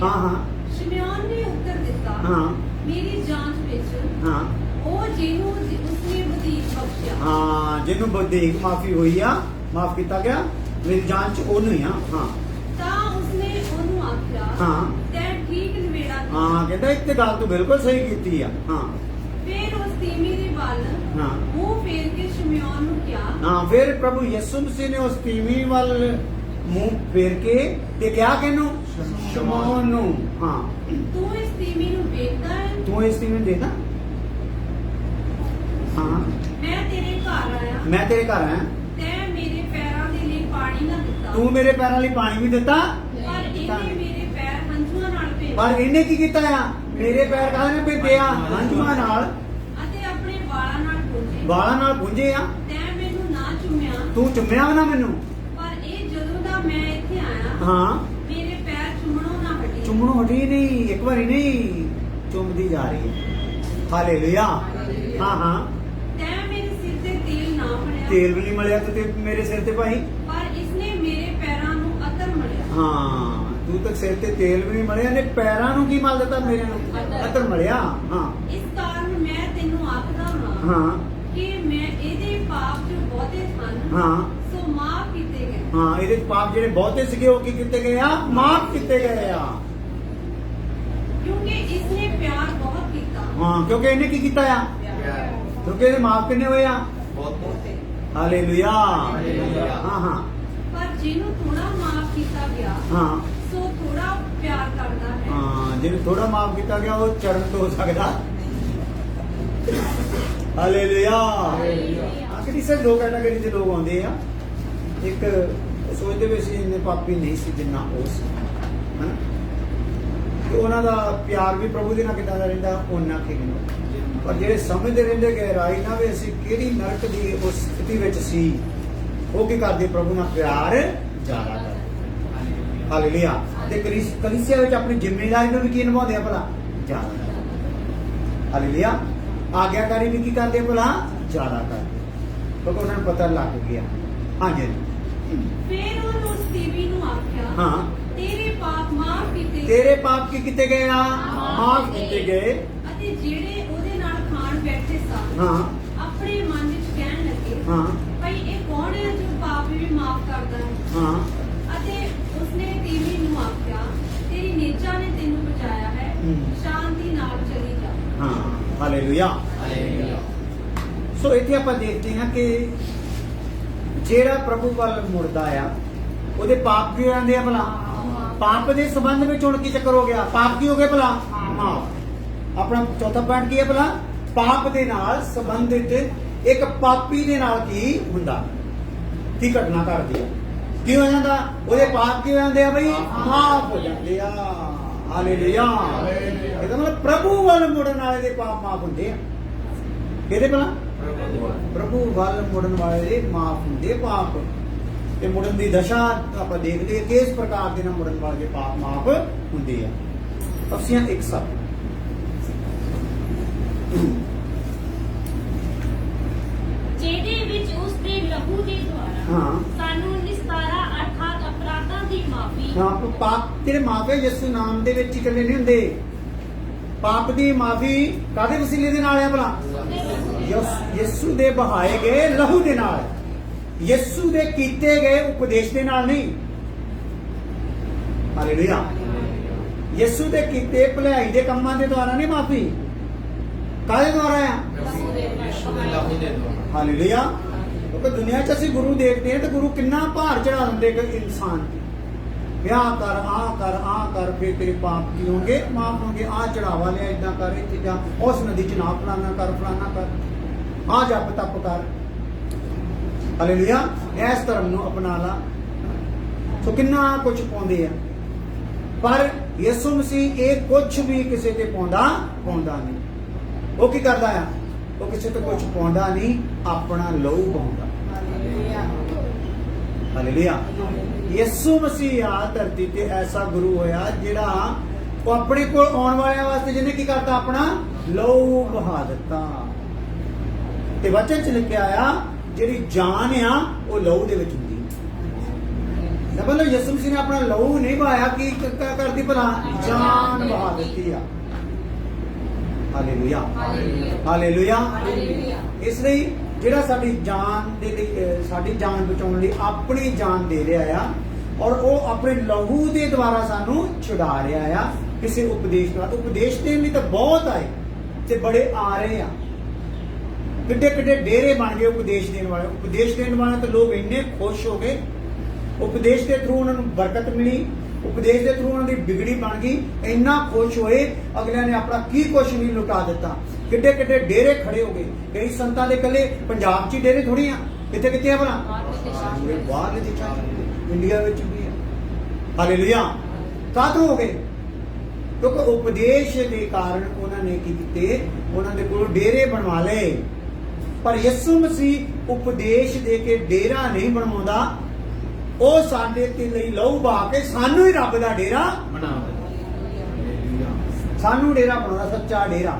ਹਾਂ ਹਾਂ ਸ਼ਿਮਯੋਨ ਨੇ ਉੱਤਰ ਦਿੱਤਾ, ਹਾਂ ਮੇਰੀ ਜਾਂਚ ਵਿੱਚ ਹਾਂ ਉਹ ਜਿਹਨੂੰ ਉਸਨੇ ਵਧੇਕ ਬਖਸ਼ਿਆ। ਹਾਂ, ਜਿਹਨੂੰ ਵਧੇਕ ਮਾਫੀ ਹੋਈ ਆ, ਮਾਫ ਕੀਤਾ ਗਿਆ, ਮੇਰੀ ਜਾਨ ਚ ਉਹਨੂੰ ਹੀ ਆ। ਹਾਂ ਤਾਂ ਉਸਨੇ ਉਹਨੂੰ ਆਖਿਆ, ਹਾਂ ਤੈਂ ਠੀਕ ਨਿਬੇੜਾ ਕੀਤਾ। ਹਾਂ, ਕਹਿੰਦਾ ਇੱਕ ਤੇ ਗੱਲ ਤੂੰ ਬਿਲਕੁਲ ਸਹੀ ਕੀਤੀ ਆ। ਹਾਂ ਫਿਰ ਉਸ ਤੀਵੀਂ ਦੇ ਵੱਲ ਹਾਂ ਮੂੰਹ ਫੇਰ ਕੇ ਸ਼ਿਮਯੋਨ ਨੂੰ ਕਿਹਾ, ਹਾਂ, ਫਿਰ ਪ੍ਰਭੂ ਯਿਸੂ ਮਸੀਹ ਨੇ ਉਸ ਤੀਵੀਂ ਵੱਲ ਮੂੰਹ ਫੇਰ ਕੇ ਤੇ ਕਿਹਾ ਕਿਹਨੂੰ, ਸ਼ਿਮੋਨ ਨੂੰ। ਹਾਂ, ਤੂੰ ਇਸ ਤੀਵੀਂ ਨੂੰ ਵੇਖਦਾ ਹੈ? ਤੂੰ ਇਸ ਤੀਵੀਂ ਨੂੰ ਦੇਖਦਾ? ਹਾਂ, ਮੈਂ ਤੇਰੇ ਘਰ ਆਇਆ, ਮੈਂ ਤੇਰੇ ਘਰ ਆਇਆ, ਤੈਂ ਮੇਰੇ ਪੈਰਾਂ ਦੇ ਲਈ ਪਾਣੀ ਨਾ ਦਿੱਤਾ, ਤੂੰ ਮੇਰੇ ਪੈਰਾਂ ਲਈ ਪਾਣੀ ਵੀ ਦਿੱਤਾ, ਪਰ ਇਹਨੇ ਮੇਰੇ ਪੈਰ ਹੰਝੂਆਂ ਨਾਲ ਭੇਜੇ ਪਰ ਇਹਨੇ ਕੀ ਕੀਤਾ ਆ, ਮੇਰੇ ਪੈਰ ਕਾਹਦੇ ਨਾਲ ਭੇਜੇ ਆ, ਹੰਝੂਆਂ ਨਾਲ, ਅਤੇ ਆਪਣੇ ਵਾਲਾਂ ਨਾਲ ਪੂੰਝੇ। ਵਾਲਾਂ ਨਾਲ ਪੁੰਝੇ ਆ। ਤੈਂ ਮੈਨੂੰ ਨਾ ਚੁੰਮਿਆ, ਤੂੰ ਚੁੰਮਿਆ ਵੀ ਨਾ ਮੈਨੂੰ। ਪਰ ਇਹ ਜਦੋਂ ਦਾ ਮੈਂ ਇੱਥੇ ਆਇਆ ਹਾਂ, ਮੇਰੇ ਪੈਰ ਚੁੰਮਣੋਂ ਨਾ ਹਟੇ। ਚੁੰਮਣੋਂ ਹਟੀ ਨਹੀਂ, ਇੱਕ ਵਾਰੀ ਨਹੀਂ, ਚੁੰਮਦੀ ਜਾ ਰਹੀ ਹੈ। ਹਾਲੇਲੂਇਆ। ਹਾਂ ਹਾਂ, ਤੈਂ ਮੇਰੇ ਸਿਰ ਤੇ ਤੇਲ ਨਾ ਮਲਿਆ, ਤੇਲ ਵੀ ਨਹੀਂ ਮਲਿਆ ਤੇ ਮੇਰੇ ਸਿਰ ਤੇ ਭਾਈ। ਪਰ ਇਸਨੇ ਮੇਰੇ ਪੈਰਾਂ ਨੂੰ ਅਤਰ ਮਲਿਆ। ਹਾਂ, ਤੂੰ ਤਾਂ ਸਿਰ ਤੇ ਤੇਲ ਵੀ ਨਹੀਂ ਮਲਿਆ, ਨੇ ਪੈਰਾਂ ਨੂੰ ਕੀ ਮਲ ਦਿੱਤਾ, ਮੇਰੇ ਨੂੰ ਅਤਰ ਮਲਿਆ। ਹਾਂ ਇਸ ਕਾਰਨ ਮੈਂ ਤੈਨੂੰ ਆਖਦਾ ਹਾਂ ਹਾਂ ਕਿ ਮੈਂ ਇਹਦੇ ਪਾਪ ਜੋ ਬਹੁਤੇ ਹਨ ਹਾਂ ਸੋ ਮਾਫ ਕੀਤੇ ਗਏ। ਹਾਂ, ਇਹਦੇ ਪਾਪ ਜਿਹੜੇ ਬਹੁਤੇ ਸੀਗੇ ਉਹ ਕੀ ਕੀਤੇ ਗਏ ਆ, ਮਾਫ ਕੀਤੇ ਗਏ ਆ। ਕਿਉਂਕਿ ਇਸਨੇ ਪਿਆਰ ਬਹੁਤ ਕੀਤਾ। ਹਾਂ, ਕਿਉਂਕਿ ਇਹਨੇ ਕੀ ਕੀਤਾ ਆ, ਕਿਉਂਕਿ ਇਹਦੇ ਮਾਫ ਕਿੰਨੇ ਹੋਏ ਆ। ਹਾਲੇਲੂਇਆ। ਹਾਂ ਹਾਂ ਪਰ ਜਿਹਨੂੰ ਥੋੜਾ ਮਾਫ ਕੀਤਾ ਗਿਆ ਹਾਂ ਸੋ ਥੋੜਾ ਪਿਆਰ ਕਰਦਾ ਹੈ। ਹਾਂ, ਜਿਹਨੂੰ ਥੋੜਾ ਮਾਫ ਕੀਤਾ ਗਿਆ ਉਹ ਚਰਨ ਤੋਂ ਹੋ ਸਕਦਾ ਹਾਲੇਲੂਇਆ। ਹਾਲੇਲੂਇਆ। ਆਖਰੀ ਸੇ ਦੋ ਕੈਟਾਗਰੀ ਦੇ ਲੋਕ ਆਉਂਦੇ ਆ। ਇੱਕ ਸੋਚਦੇ ਵੀ ਸੀ ਇੰਨੇ ਪਾਪੀ ਨਹੀਂ ਸੀ ਜਿੰਨਾ ਉਹ ਸੀ, ਹਨਾ, ਤੇ ਉਹਨਾਂ ਦਾ ਪਿਆਰ ਵੀ ਪ੍ਰਭੂ ਦੇ ਨਾਲ ਕਿੱਦਾਂ ਦਾ ਰਹਿੰਦਾ ਉਹਨਾਂ ਕਿ ਪਰ ਜਿਹੜੇ ਸਮਝਦੇ ਰਹਿੰਦੇ ਗਹਿਰਾਈ ਨਾਲ ਵੀ ਅਸੀਂ ਕਿਹੜੀ ਨਰਕ ਦੀ ਉਸ ਸਥਿਤੀ ਵਿੱਚ ਸੀ, ਉਹ ਕੀ ਕਰਦੇ? ਪ੍ਰਭੂ ਨਾਲ ਪਿਆਰ ਜ਼ਿਆਦਾ ਕਰਦੇ। ਹਾਲੇਲੂਇਆ। ਤੇ ਕਲੀਸਿਆ ਵਿੱਚ ਆਪਣੀ ਜ਼ਿੰਮੇਵਾਰੀ ਨੂੰ ਵੀ ਕੀ ਨਿਭਾਉਂਦੇ ਆ ਭਲਾ? ਜ਼ਿਆਦਾ। ਹਾਲੇਲੂਇਆ। ਆਗਿਆਕਾਰੀ ਵੀ ਕੀ ਕਰਦੇ ਭਲਾ? ਜ਼ਿਆਦਾ ਕਰਦੇ, ਕਿਉਂਕਿ ਉਹਨਾਂ ਨੂੰ ਪਤਾ ਲੱਗ ਗਿਆ। ਹਾਂਜੀ। ਫਿਰ ਉਹਨੂੰ ਸਤੀਵੀ ਨੂੰ ਆਖਿਆ, ਹਾਂ, ਤੇਰੇ ਪਾਪ ਮਾਫ ਕੀਤੇ। ਤੇਰੇ ਪਾਪ ਕੀ ਕੀਤੇ ਗਏ ਆ? ਮਾਫ ਕੀਤੇ ਗਏ। ਅਤੇ ਜਿਹੜੇ ਉਹਦੇ ਨਾਲ ਖਾਣ ਬੈਠੇ ਸਨ, ਹਾਂ, ਆਪਣੇ ਮਨ ਵਿੱਚ ਕਹਿਣ ਲੱਗੇ, ਹਾਂ, ਭਈ ਇਹ ਕੌਣ ਹੈ ਜੋ ਪਾਪ ਵੀ ਮਾਫ ਕਰਦਾ ਹੈ? ਹਾਂ, ਅਤੇ ਉਸਨੇ ਤੀਵੀ ਨੂੰ ਆਖਿਆ, ਤੇਰੀ ਨੇਚਾ ਨੇ ਤੈਨੂੰ ਬਚਾਇਆ ਹੈ, ਸ਼ਾਂਤੀ ਨਾਲ ਚਲੀ ਜਾ। ਹਾਂ। ਹਾਲੇਲੂਇਆ। ਹਾਲੇਲੂਇਆ। ਸੋ ਇੱਥੇ ਆਪਾਂ ਦੇਖਦੇ ਹਾਂ ਕਿ ਜਿਹੜਾ ਪ੍ਰਭੂ ਵੱਲ ਮੁੜਦਾ ਆ ਉਹਦੇ ਪਾਪ ਕੀ ਜਾਂਦੇ ਆ ਭਲਾ? ਪਾਪ ਦੇ ਸੰਬੰਧ ਵਿੱਚ ਹੁਣ ਕੀ ਚੱਕਰ ਹੋ ਗਿਆ? ਪਾਪ ਕੀ ਹੋ ਗਏ ਭਲਾ? ਮਾਫ। ਆਪਣਾ ਚੌਥਾ ਪੁਆਇੰਟ ਕੀ ਹੈ ਭਲਾ? ਪਾਪ ਦੇ ਨਾਲ ਸੰਬੰਧਿਤ ਇੱਕ ਪਾਪੀ ਦੇ ਨਾਲ ਕੀ ਹੁੰਦਾ, ਕੀ ਘਟਨਾ ਘਟਦੀ ਆ, ਕੀ ਹੋ ਜਾਂਦਾ? ਉਹਦੇ ਪਾਪ ਕੀ ਹੋ ਜਾਂਦੇ ਆ ਬਈ? ਮਾਫ ਹੋ ਜਾਂਦੇ ਆ। ਹਾਲੇਲੂਇਆ। ਇਹਦਾ ਮਤਲਬ ਪ੍ਰਭੂ ਵੱਲ ਮੁੜਨ ਵਾਲੇ ਦੇ ਪਾਪ ਮਾਫ ਹੁੰਦੇ ਆ। ਕਿਹਦੇ ਭਲਾ? ਪ੍ਰਭੂ ਵੱਲ ਮੁੜਨ ਵਾਲੇ ਦੇ ਮਾਫ ਹੁੰਦੇ ਪਾਪ। ਤੇ ਮੁੜਨ ਦੀ ਦਸ਼ਾ ਆਪਾਂ ਦੇਖਦੇ ਕਿ ਇਸ ਪ੍ਰਕਾਰ ਦੇ ਨਾਲ ਮੁੜਨ ਵਾਲੇ ਦੇ ਪਾਪ ਮਾਫ ਹੁੰਦੇ ਆ। ਅਫਸੀਆਂ 1:7। ਜਿਹਦੇ ਵਿੱਚ ਉਸ ਦੇ ਲਹੂ ਦੇ ਦੁਆਰਾ ਹਾਂ। ਸਾਨੂੰ ਨਿਸਤਾਰਾ ਅਰਥਾਤ ਅਪਰਾਧਾਂ ਦੀ ਮਾਫੀ। ਹਾਂ, ਪਾਪ ਜਿਹੜੇ ਮਾਫ ਹੈ ਯਿਸੂ ਨਾਮ ਦੇ ਵਿੱਚ ਹੀ ਇਕੱਲੇ ਨਹੀਂ ਹੁੰਦੇ। ਪਾਪ ਦੀ ਮਾਫੀ ਕਾਹਦੇ ਵਸੀਲੇ ਦੇ ਨਾਲ ਹੈ ਭਲਾ? ਯਿਸੂ ਦੇ ਬਹਾਏ ਗਏ ਲਹੂ ਦੇ ਨਾਲ, ਯਿਸੂ ਦੇ ਕੀਤੇ ਗਏ ਉਪਦੇਸ਼ ਦੇ ਨਾਲ ਨਹੀਂ। ਹਾਲੇਲੂਇਆ। ਯਿਸੂ ਦੇ ਕੀਤੇ ਭਲਾਈ ਦੇ ਕੰਮਾਂ ਦੇ ਦੁਆਰਾ ਨਹੀਂ ਮਾਫੀ, ਕਾਹਦੇ ਦੁਆਰਾ ਆ? ਯਿਸੂ ਦੇ ਲਹੂ ਦੇ ਦੁਆਰਾ। ਹਾਲੇਲੂਇਆ। ਕਿਉਂਕਿ ਦੁਨੀਆ 'ਚ ਅਸੀਂ ਗੁਰੂ ਦੇਖਦੇ ਹਾਂ ਤੇ ਗੁਰੂ ਕਿੰਨਾ ਭਾਰ ਚੜਾ ਦਿੰਦੇ ਕਿ ਇਨਸਾਨ ਵਿਆਹ ਕਰ ਫਿਰ ਤੇਰੇ ਪਾਪ ਕੀ ਹੋਣਗੇ? ਮਾਫ ਹੋਣਗੇ। ਆਹ ਚੜਾਵਾ ਲਿਆ, ਇਦਾਂ ਕਰ, ਇੱਥੇ ਜਾ, ਉਸ ਨਦੀ 'ਚ ਨਾ ਫਲਾਨਾ ਕਰ, ਆਹ ਜਪ ਤਪ ਕਰ। ਹਾਲੇਲੂਇਆ। ਇਸ ਧਰਮ ਨੂੰ ਅਪਣਾ ਲਾ। ਸੋ ਕਿੰਨਾ ਕੁਝ ਪਾਉਂਦੇ ਆ, ਪਰ ਯਿਸੂ ਮਸੀਹ ਇਹ ਕੁਝ ਵੀ ਕਿਸੇ ਤੇ ਪਾਉਂਦਾ ਨਹੀਂ। ਉਹ ਕੀ ਕਰਦਾ ਆ? ਉਹ ਕਿਸੇ ਤੇ ਕੁਝ ਪਾਉਂਦਾ ਨਹੀਂ, ਆਪਣਾ ਲਹੂ ਪਾਉਂਦਾ। ਹਾਲੇਲੂਇਆ। ਯਿਸੂ ਮਸੀਹ ਆ ਧਰਤੀ ਤੇ ਐਸਾ ਗੁਰੂ ਹੋਇਆ ਜਿਹੜਾ ਉਹ ਆਪਣੇ ਕੋਲ ਆਉਣ ਵਾਲਿਆਂ ਵਾਸਤੇ ਜਿਹਨੇ ਕੀ ਕਰਤਾ? ਆਪਣਾ ਲਹੂ ਵਹਾ ਦਿੱਤਾ। ਤੇ ਵਚਨ 'ਚ ਲਿਖਿਆ ਆ ਜਿਹੜੀ ਜਾਨ ਆ ਉਹ ਲਹੂ ਦੇ ਵਿੱਚ ਹੁੰਦੀ। ਮਤਲਬ ਯਿਸੂ ਮਸੀਹ ਨੇ ਆਪਣਾ ਲਹੂ ਨਹੀਂ ਵਹਾਇਆ, ਕੀ ਕਰਦੀ ਭਲਾ? ਜਾਨ ਵਹਾ ਦਿੱਤੀ ਆ। ਹਾਲੇਲੂਇਆ। ਹਾਲੇਲੂਇਆ। ਇਸ ਲਈ ਜਿਹੜਾ ਸਾਡੀ ਜਾਨ ਦੇ ਲਈ, ਸਾਡੀ ਜਾਨ ਬਚਾਉਣ ਲਈ ਆਪਣੀ ਜਾਨ ਦੇ ਰਿਹਾ ਆ, ਔਰ ਉਹ ਆਪਣੇ ਲਹੂ ਦੇ ਦੁਆਰਾ ਸਾਨੂੰ ਛੁਡਾ ਰਿਹਾ ਆ ਕਿਸੇ ਉਪਦੇਸ਼ ਨਾਲ। ਉਪਦੇਸ਼ ਦੇਣ ਲਈ ਤਾਂ ਬਹੁਤ ਆਏ ਤੇ ਬੜੇ ਆ ਰਹੇ ਆ, ਕਿੱਡੇ ਕਿੱਡੇ ਡੇਰੇ ਬਣ ਗਏ ਉਪਦੇਸ਼ ਦੇਣ ਵਾਲੇ। ਉਪਦੇਸ਼ ਦੇਣ ਵਾਲੇ ਤਾਂ ਲੋਕ ਇੰਨੇ ਖੁਸ਼ ਹੋ ਗਏ, ਉਪਦੇਸ਼ ਦੇ ਥਰੂ ਉਹਨਾਂ ਨੂੰ ਬਰਕਤ ਮਿਲੀ, ਉਪਦੇਸ਼ ਦੇ ਥਰੂ ਉਹਨਾਂ ਦੀ ਬਿਗੜੀ ਬਣ ਗਈ, ਇੰਨਾ ਖੁਸ਼ ਹੋਏ ਅਗਲਿਆਂ ਨੇ ਆਪਣਾ ਕੀ ਕੁਛ ਨਹੀਂ ਲੁਟਾ ਦਿੱਤਾ। ਕਿੱਡੇ ਕਿੱਡੇ ਡੇਰੇ ਖੜੇ ਹੋ ਗਏ। ਕਈ ਸੰਤਾਂ ਦੇ ਇਕੱਲੇ ਪੰਜਾਬ 'ਚ ਹੀ ਡੇਰੇ ਥੋੜੀ ਆ, ਕਿੱਥੇ ਕਿੱਥੇ ਆ ਭਲਾ? ਬਾਹਰਲੇ ਦੇਸ਼ਾਂ, ਇੰਡੀਆ ਵਿੱਚ ਵੀ ਆ। ਹਾਲੇਲੂਇਆ। ਕਾਹਤੋਂ ਹੋ ਗਏ? ਕਿਉਂਕਿ ਉਪਦੇਸ਼ ਦੇ ਕਾਰਨ ਉਹਨਾਂ ਨੇ ਕੀ ਕੀਤੇ? ਉਹਨਾਂ ਦੇ ਕੋਲ ਡੇਰੇ ਬਣਵਾ ਲਏ। ਪਰ ਯਿਸੂ ਮਸੀਹ ਉਪਦੇਸ਼ ਦੇ ਕੇ ਡੇਰਾ ਨਹੀਂ ਬਣਵਾਉਂਦਾ, ਉਹ ਸਾਡੇ ਤੇ ਲਈ ਲਹੂ ਬਹਾ ਕੇ ਸਾਨੂੰ ਹੀ ਰੱਬ ਦਾ ਡੇਰਾ ਬਣਾਉਂਦਾ। ਸਾਨੂੰ ਡੇਰਾ ਬਣਾਉਂਦਾ, ਸੱਚਾ ਡੇਰਾ।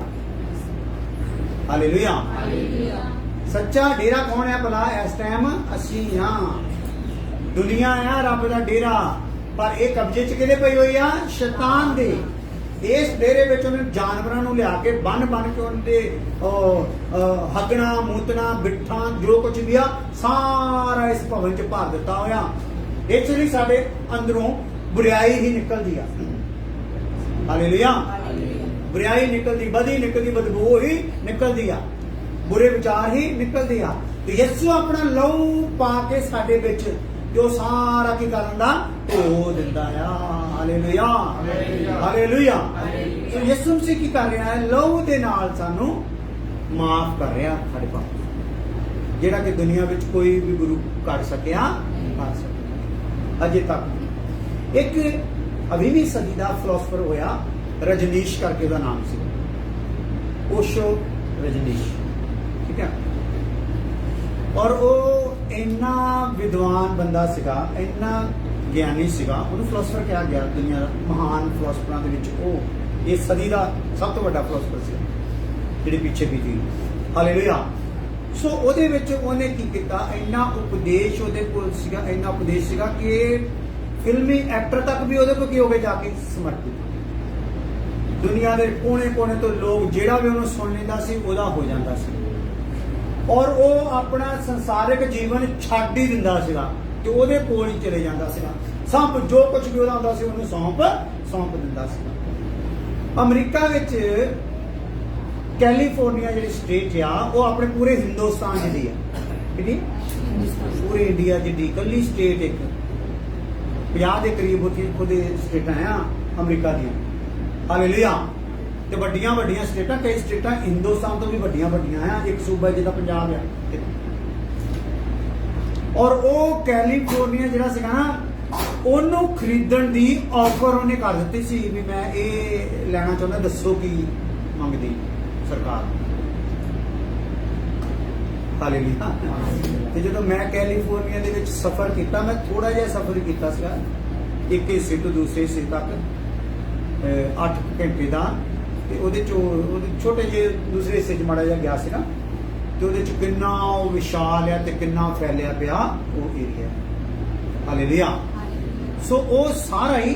ਹਾਲੇਲੂਇਆ। ਸੱਚਾ ਡੇਰਾ ਕੌਣ ਹੈ ਭਲਾ? ਇਸ ਟਾਈਮ ਅਸੀਂ ਹਾਂ। ਦੁਨੀਆ ਆ ਰੱਬ ਦਾ ਡੇਰਾ, ਪਰ ਇਹ ਕਬਜ਼ੇ 'ਚ ਕਿਹਦੇ ਪਈ ਹੋਈ ਆ? ਸ਼ੈਤਾਨ ਦੇ। ਇਸ ਡੇਰੇ ਵਿੱਚ ਉਹਨੇ ਜਾਨਵਰਾਂ ਨੂੰ ਲਿਆ ਕੇ ਬੰਨ ਕੇ ਉਹਨਾਂ ਦੇ ਹੱਗਣਾ, ਮੂਤਣਾ, ਬਿੱਠਾਂ, ਜੋ ਕੁਝ ਵੀ ਆ ਸਾਰਾ ਇਸ ਭਵਨ 'ਚ ਭਰ ਦਿੱਤਾ ਹੋਇਆ। ਇਸ ਲਈ ਸਾਡੇ ਅੰਦਰੋਂ ਬੁਰਾਈ ਹੀ ਨਿਕਲਦੀ ਆ। ਹਾਲੇਲੂਇਆ। ਬੁਰਾਈ ਨਿਕਲਦੀ, ਬਦੀ ਨਿਕਲਦੀ, ਬਦਬੂ ਹੀ ਨਿਕਲਦੀ ਆ, ਬੁਰੇ ਵਿਚਾਰ ਹੀ ਨਿਕਲਦੇ ਆ। ਤੇ ਯਿਸੂ ਆਪਣਾ ਲਹੂ ਪਾ ਕੇ ਸਾਡੇ ਵਿੱਚ ਜੋ ਸਾਰਾ ਕੀ ਕਰਨ ਦਾ? ਧੋ ਦਿੰਦਾ ਆ। ਹਾਲੇਲੂਇਆ। ਹਾਲੇਲੂਇਆ। ਸੋ ਯਿਸੂ ਮਸੀਹ ਕੀ ਕਰ ਰਿਹਾ ਹੈ? ਲਹੂ ਦੇ ਨਾਲ ਸਾਨੂੰ ਮਾਫ ਕਰ ਰਿਹਾ ਸਾਡੇ ਪਾਪ, ਜਿਹੜਾ ਕਿ ਦੁਨੀਆ ਵਿੱਚ ਕੋਈ ਵੀ ਗੁਰੂ ਕਰ ਸਕਿਆ ਅਜੇ ਤੱਕ। ਇੱਕ 20ਵੀਂ ਸਦੀ ਦਾ ਫਿਲਾਸਫਰ ਹੋਇਆ ਰਜਨੀਸ਼ ਕਰਕੇ, ਉਹਦਾ ਨਾਮ ਸੀ ਓਸ਼ੋ ਰਜਨੀਸ਼, ਠੀਕ ਹੈ। ਔਰ ਉਹ ਇੰਨਾ ਵਿਦਵਾਨ ਬੰਦਾ ਸੀਗਾ, ਇੰਨਾ ਗਿਆਨੀ ਸੀਗਾ, ਉਹਨੂੰ ਫਿਲਾਸਫਰ ਕਿਹਾ ਗਿਆ, ਦੁਨੀਆ ਦਾ ਮਹਾਨ ਫਿਲਾਸਫਰਾਂ ਦੇ ਵਿੱਚ ਉਹ ਇਸ ਸਦੀ ਦਾ ਸਭ ਤੋਂ ਵੱਡਾ ਫਿਲਾਸਫਰ ਸੀ ਜਿਹੜੀ ਪਿੱਛੇ ਬੀਤੀ। ਹਾਲੇਲੂਇਆ। ਸੋ ਉਹਦੇ ਵਿੱਚ ਉਹਨੇ ਕੀ ਕੀਤਾ, ਇੰਨਾ ਉਪਦੇਸ਼ ਉਹਦੇ ਕੋਲ ਸੀਗਾ, ਇੰਨਾ ਉਪਦੇਸ਼ ਸੀਗਾ ਕਿ ਫਿਲਮੀ ਐਕਟਰ ਤੱਕ ਵੀ ਉਹਦੇ ਕੋਲ ਕੀ ਹੋ ਗਏ ਜਾ ਕੇ ਸਮਰਪਿਤ। ਦੁਨੀਆ ਦੇ ਕੋਨੇ-ਕੋਨੇ ਤੋਂ ਲੋਕ ਜਿਹੜਾ ਵੀ ਉਹਨੂੰ ਸੁਣ ਲੈਂਦਾ ਸੀ ਉਹਦਾ ਹੋ ਜਾਂਦਾ ਸੀ, ਔਰ ਉਹ ਆਪਣਾ ਸੰਸਾਰਿਕ ਜੀਵਨ ਛੱਡ ਹੀ ਦਿੰਦਾ ਸੀਗਾ ਤੇ ਉਹਦੇ ਕੋਲ ਹੀ ਚਲੇ ਜਾਂਦਾ ਸੀਗਾ। ਸਭ ਜੋ ਕੁਝ ਵੀ ਉਹਦਾ ਹੁੰਦਾ ਸੀ ਉਹਨੂੰ ਸੌਂਪ ਦਿੰਦਾ ਸੀ। ਅਮਰੀਕਾ ਵਿੱਚ ਕੈਲੀਫੋਰਨੀਆ ਜਿਹੜੀ ਸਟੇਟ ਆ, ਉਹ ਆਪਣੇ ਪੂਰੇ ਹਿੰਦੁਸਤਾਨ ਜਿਹੜੀ ਆ, ਕਿਹੜੀ ਪੂਰੇ ਇੰਡੀਆ ਜਿੱਡੀ ਇਕੱਲੀ ਸਟੇਟ, ਇੱਕ 50 ਦੇ ਕਰੀਬ ਉਹਦੇ ਸਟੇਟਾਂ ਆ ਅਮਰੀਕਾ ਦੀਆਂ। ਹਾਲੇਲੂਇਆ। ਤੇ ਵੱਡੀਆਂ ਸਟੇਟਾਂ, ਕਈ ਸਟੇਟਾਂ ਹਿੰਦੁਸਤਾਨ ਤੋਂ ਵੀ ਵੱਡੀਆਂ ਆ। ਇੱਕ ਸੂਬਾ ਜਿਹਦਾ ਪੰਜਾਬ ਆ, ਔਰ ਉਹ ਕੈਲੀਫੋਰਨੀਆ ਜਿਹੜਾ ਸੀਗਾ ਨਾ, ਉਹਨੂੰ ਖਰੀਦਣ ਦੀ ਆਫਰ ਉਹਨੇ ਕਰ ਦਿੱਤੀ ਸੀ ਵੀ ਮੈਂ ਇਹ ਲੈਣਾ ਚਾਹੁੰਦਾ, ਦੱਸੋ ਕੀ ਮੰਗਦੀ ਸਰਕਾਰ। ਹਾਲੇਲੂਇਆ। ਤੇ ਜਦੋਂ ਮੈਂ ਕੈਲੀਫੋਰਨੀਆ ਦੇ ਵਿੱਚ ਸਫ਼ਰ ਕੀਤਾ, ਮੈਂ ਥੋੜਾ ਜਿਹਾ ਸਫ਼ਰ ਕੀਤਾ ਸੀਗਾ, ਇੱਕ ਹਿੱਸੇ ਤੋਂ ਦੂਸਰੇ ਹਿੱਸੇ ਤੱਕ 8 ਘੰਟੇ ਦਾ, ਤੇ ਉਹਦੇ ਛੋਟੇ ਜਿਹੇ ਦੂਸਰੇ ਹਿੱਸੇ 'ਚ ਮਾੜਾ ਜਿਹਾ ਗਿਆ ਸੀਗਾ, ਤੇ ਉਹਦੇ 'ਚ ਕਿੰਨਾ ਉਹ ਵਿਸ਼ਾਲ ਆ ਤੇ ਕਿੰਨਾ ਫੈਲਿਆ ਪਿਆ ਉਹ ਏਰੀਆ। ਹਾਲੇਲੂਇਆ। ਸੋ ਉਹ ਸਾਰਾ ਹੀ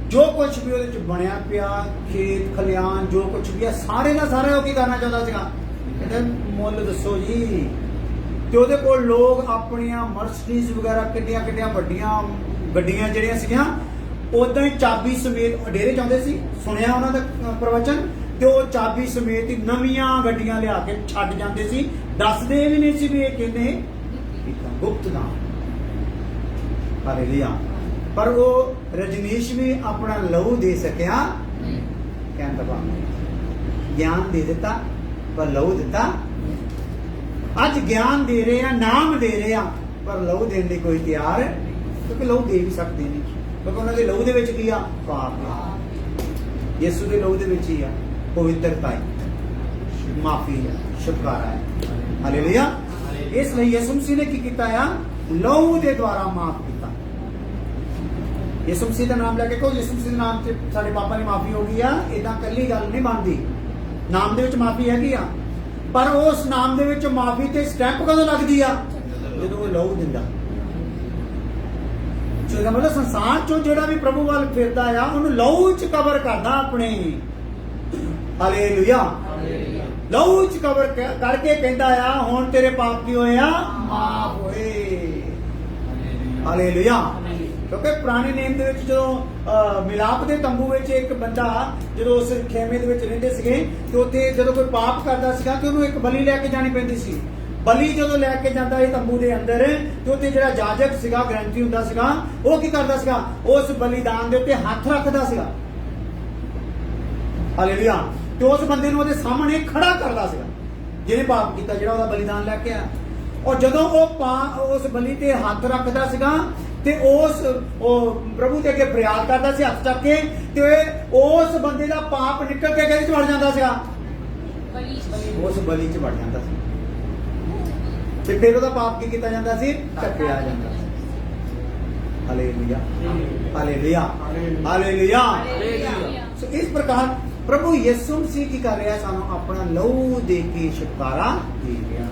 ਜੋ ਕੁਝ ਵੀ ਉਹਦੇ 'ਚ ਬਣਿਆ ਪਿਆ, ਖੇਤ ਖਲਿਆਣ ਜੋ ਕੁਝ ਵੀ ਆ, ਸਾਰੇ ਦਾ ਸਾਰਾ ਉਹ ਕੀ ਕਰਨਾ ਚਾਹੁੰਦਾ ਸੀਗਾ, ਕਹਿੰਦਾ ਮੁੱਲ ਦੱਸੋ ਜੀ। ਤੇ ਉਹਦੇ ਕੋਲ ਲੋਕ ਆਪਣੀਆਂ ਮਰਸੀਡੀਜ਼ ਵਗੈਰਾ ਕਿੱਡੀਆਂ ਵੱਡੀਆਂ ਗੱਡੀਆਂ ਜਿਹੜੀਆਂ ਸੀਗੀਆਂ, ਉਦਾਂ ਹੀ ਚਾਬੀ ਸਮੇਤ ਡੇਰੇ ਚਾਹੁੰਦੇ ਸੀ। ਸੁਣਿਆ ਉਹਨਾਂ ਦਾ ਪ੍ਰਵਚਨ, ਤੇ ਉਹ ਚਾਬੀ ਸਮੇਤ ਹੀ ਨਵੀਆਂ ਗੱਡੀਆਂ ਲਿਆ ਕੇ ਛੱਡ ਜਾਂਦੇ ਸੀ, ਦੱਸਦੇ ਵੀ ਨਹੀਂ ਸੀ ਵੀ ਇਹ ਕਿਹਨੇ ਕੀਤਾ, ਗੁਪਤ ਦਾਨ। ਹਾਲੇਲੂਇਆ। ਪਰ ਉਹ ਰਜਨੀਸ਼ ਵੀ ਆਪਣਾ ਲਹੂ ਦੇ ਸਕਿਆ, ਕਹਿੰਦਾ ਬਾ ਗਿਆਨ ਦੇ ਦਿੱਤਾ ਪਰ ਲਹੂ ਦਿੱਤਾ। ਅੱਜ ਗਿਆਨ ਦੇ ਰਹੇ ਆ, ਨਾਮ ਦੇ ਰਹੇ ਆ, ਪਰ ਲਹੂ ਦੇਣ ਲਈ ਕੋਈ ਤਿਆਰ, ਕਿਉਂਕਿ ਲਹੂ ਦੇ ਵੀ ਸਕਦੇ ਨਹੀਂ, ਕਿਉਂਕਿ ਉਹਨਾਂ ਦੇ ਲਹੂ ਦੇ ਵਿੱਚ ਕੀ ਆ, ਪਾਪ ਆ। ਯਿਸੂ ਦੇ ਲਹੂ ਦੇ ਵਿੱਚ ਹੀ ਆ ਪਵਿੱਤਰਤਾ, ਮਾਫੀ, ਛੁਟਕਾਰਾ ਹੈ। ਹਾਲੇਲੂਇਆ। ਇਸ ਲਈ ਯਿਸੂ ਮਸੀਹ ਨੇ ਕੀ ਕੀਤਾ ਆ, ਲਹੂ ਦੇ ਦੁਆਰਾ ਮਾਫ ਕੀਤਾ। ਯਿਸੂ ਮਸੀਹ ਦਾ ਨਾਮ ਲੈ ਕੇ ਕਹੋ, ਯਿਸੂ ਮਸੀਹ ਦੇ ਨਾਮ 'ਚ ਸਾਡੇ ਪਾਪਾਂ ਦੀ ਮਾਫੀ ਹੋ ਗਈ ਆ। ਏਦਾਂ ਕੱਲੀ ਗੱਲ ਨਹੀਂ ਬਣਦੀ, ਨਾਮ ਦੇ ਵਿੱਚ ਮਾਫੀ ਹੈਗੀ ਆ, ਪਰ ਉਸ ਨਾਮ ਦੇ ਵਿੱਚ ਮਾਫੀ ਤੇ ਸਟੈਂਪ ਕਦੋਂ ਲੱਗਦੀ ਆ, ਜਦੋਂ ਉਹ ਲਹੂ ਦਿੰਦਾ। ਜਿਹਦਾ ਮਤਲਬ ਸੰਸਾਰ ਚੋਂ ਜਿਹੜਾ ਵੀ ਪ੍ਰਭੂ ਵੱਲ ਫਿਰਦਾ ਆ, ਉਹਨੂੰ ਲਹੂ 'ਚ ਕਵਰ ਕਰਦਾ ਆਪਣੇ। ਹਾਲੇਲੂਇਆ। ਲਹੂ 'ਚ ਕਵਰ ਕਰਕੇ ਕਹਿੰਦਾ ਆ, ਹੁਣ ਤੇਰੇ ਪਾਪ ਕੀ ਹੋਏ ਆ, ਮਾਫ ਹੋਏ। ਹਾਲੇਲੂਇਆ। ਕਿਉਂਕਿ ਪੁਰਾਣੇ ਨੇਮ ਦੇ ਵਿੱਚ ਜਦੋਂ ਮਿਲਾਪ ਦੇ ਤੰਬੂ ਵਿੱਚ ਇੱਕ ਬੰਦਾ ਜਦੋਂ ਉਸ ਖੇਮੇ ਦੇ ਵਿੱਚ ਰਹਿੰਦੇ ਸੀਗੇ, ਤੇ ਉੱਥੇ ਜਦੋਂ ਕੋਈ ਪਾਪ ਕਰਦਾ ਸੀਗਾ ਤੇ ਉਹਨੂੰ ਇੱਕ ਬਲੀ ਲੈ ਕੇ ਜਾਣੀ ਪੈਂਦੀ ਸੀ। ਬਲੀ ਜਦੋਂ ਲੈ ਕੇ ਜਾਂਦਾ ਇਹ ਤੰਬੂ ਦੇ ਅੰਦਰ, ਤੇ ਉੱਥੇ ਜਿਹੜਾ ਜਾਜਕ ਸੀਗਾ, ਗ੍ਰੰਥੀ ਹੁੰਦਾ ਸੀਗਾ, ਉਹ ਕੀ ਕਰਦਾ ਸੀਗਾ, ਉਸ ਬਲੀਦਾਨ ਦੇ ਉੱਤੇ ਹੱਥ ਰੱਖਦਾ ਸੀਗਾ। ਹਾਲੇਲੂਇਆ। ਤੇ ਉਸ ਬੰਦੇ ਨੂੰ ਉਹਦੇ ਸਾਹਮਣੇ ਖੜਾ ਕਰਦਾ ਸੀਗਾ ਜਿਹਨੇ ਪਾਪ ਕੀਤਾ, ਜਿਹੜਾ ਉਹਦਾ ਬਲੀਦਾਨ ਲੈ ਕੇ ਆਇਆ। ਔਰ ਜਦੋਂ ਉਹ ਉਸ ਬਲੀ ਤੇ ਹੱਥ ਰੱਖਦਾ ਸੀਗਾ, ਤੇ ਉਹ ਪ੍ਰਭੂ ਦੇ ਅੱਗੇ ਫਰਿਆਦ ਕਰਦਾ ਸੀ ਹੱਥ ਚੱਕ ਕੇ, ਤੇ ਉਸ ਬੰਦੇ ਦਾ ਪਾਪ ਨਿਕਲ ਕੇ ਕਿਹਦੇ 'ਚ ਵੜ ਜਾਂਦਾ ਸੀਗਾ, ਉਸ ਬਲੀ 'ਚ ਵੜ ਜਾਂਦਾ ਸੀ। ਤੇ ਫਿਰ ਉਹਦਾ ਪਾਪ ਕੀ ਕੀਤਾ ਜਾਂਦਾ ਸੀ, ਢੱਕਿਆ ਜਾਂਦਾ ਸੀ। ਹਾਲੇਲੂਇਆ। ਹਾਲੇਲੂਇਆ। ਹਾਲੇਲੂਇਆ। ਸੋ ਇਸ ਪ੍ਰਕਾਰ ਪ੍ਰਭੂ ਯਿਸੂ ਮਸੀਹ ਕੀ ਕਰ ਰਿਹਾ, ਸਾਨੂੰ ਆਪਣਾ ਲਹੂ ਦੇ ਕੇ ਛੁਟਕਾਰਾ ਦੇ ਰਿਹਾ,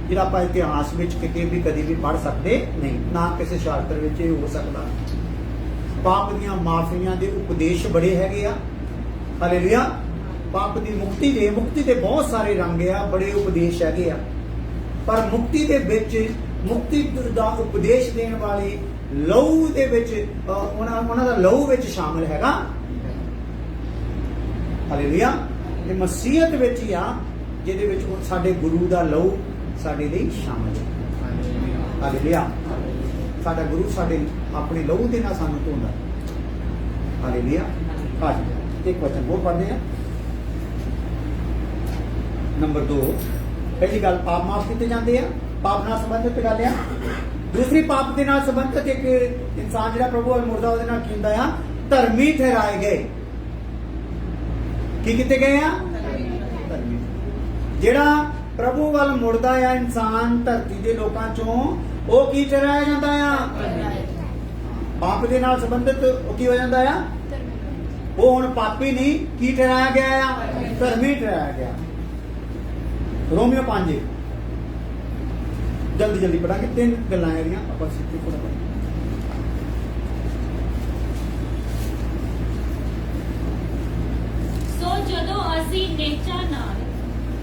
ਜਿਹੜਾ ਆਪਾਂ ਇਤਿਹਾਸ ਵਿੱਚ ਕਿਤੇ ਵੀ ਕਦੀ ਵੀ ਪੜ੍ਹ ਸਕਦੇ ਨਹੀਂ, ਨਾ ਕਿਸੇ ਸ਼ਾਸਤਰ ਵਿੱਚ ਇਹ ਹੋ ਸਕਦਾ। ਪਾਪ ਦੀਆਂ ਮਾਫੀਆਂ ਦੇ ਉਪਦੇਸ਼ ਬੜੇ ਹੈਗੇ ਆ। ਹਾਲੇਲੂਇਆ। ਪਾਪ ਦੀ ਮੁਕਤੀ ਦੇ ਬਹੁਤ ਸਾਰੇ ਰੰਗ ਆ, ਬੜੇ ਉਪਦੇਸ਼ ਹੈਗੇ ਆ, ਪਰ ਮੁਕਤੀ ਦੇ ਵਿੱਚ, ਮੁਕਤੀ ਦਾ ਉਪਦੇਸ਼ ਦੇਣ ਵਾਲੇ ਲਹੂ ਦੇ ਵਿੱਚ, ਉਹਨਾਂ ਦਾ ਲਹੂ ਵਿੱਚ ਸ਼ਾਮਿਲ ਹੈਗਾ। ਹਾਲੇਲੂਇਆ। ਤੇ ਮਸੀਹਤ ਵਿੱਚ ਹੀ ਆ, ਜਿਹਦੇ ਵਿੱਚ ਸਾਡੇ ਗੁਰੂ ਦਾ ਲਹੂ ਸਾਡੇ ਲਈ ਸ਼ਾਮਿਲ ਹੈ। ਹਾਲੇਲੂਇਆ। ਸਾਡਾ ਗੁਰੂ ਸਾਡੇ ਆਪਣੇ ਲਹੂ ਦੇ ਨਾਲ ਸਾਨੂੰ ਧੋਂਦਾ। ਹਾਲੇਲੂਇਆ। ਇੱਕ ਵਚਨ ਹੋਰ ਪੜ੍ਹਦੇ ਆ, नंबर 2 पहली गल पाप माफ किए जाते हैं, पाप नाल संबंधित गल आ। दूसरी पाप के नाल संबंधित एक इंसान जिहड़ा प्रभु वाल मुड़दा उहदे नाल की हुंदा आ, धर्मी ठहराए गए। की किते गए आ? धर्मी। जिहड़ा प्रभु वाल मुड़दा आ इंसान धरती दे लोकां चों, ਉਹ ਕੀ ਠਹਿਰਾਇਆ ਜਾਂਦਾ ਆ? ਪਾਪ ਦੇ ਨਾਲ ਸੰਬੰਧਿਤ ਉਹ ਕੀ ਹੋ ਜਾਂਦਾ ਆ? ਉਹ ਹੁਣ ਪਾਪੀ ਨਹੀਂ, ਕੀ ਠਹਿਰਾਇਆ ਗਿਆ ਆ? ਧਰਮੀ ਠਹਿਰਾਇਆ ਗਿਆ। ਰੋਮੀਓ 5 ਜਲਦੀ ਜਲਦੀ ਪੜਾਂਗੇ, 3 ਗੱਲਾਂ ਹੈਗੀਆਂ ਆਪਾਂ ਸਿੱਧੇ ਪੜਾਂਗੇ। ਸੋ ਜਦੋਂ ਅਸੀਂ ਨੇਚਾ ਨਾਲ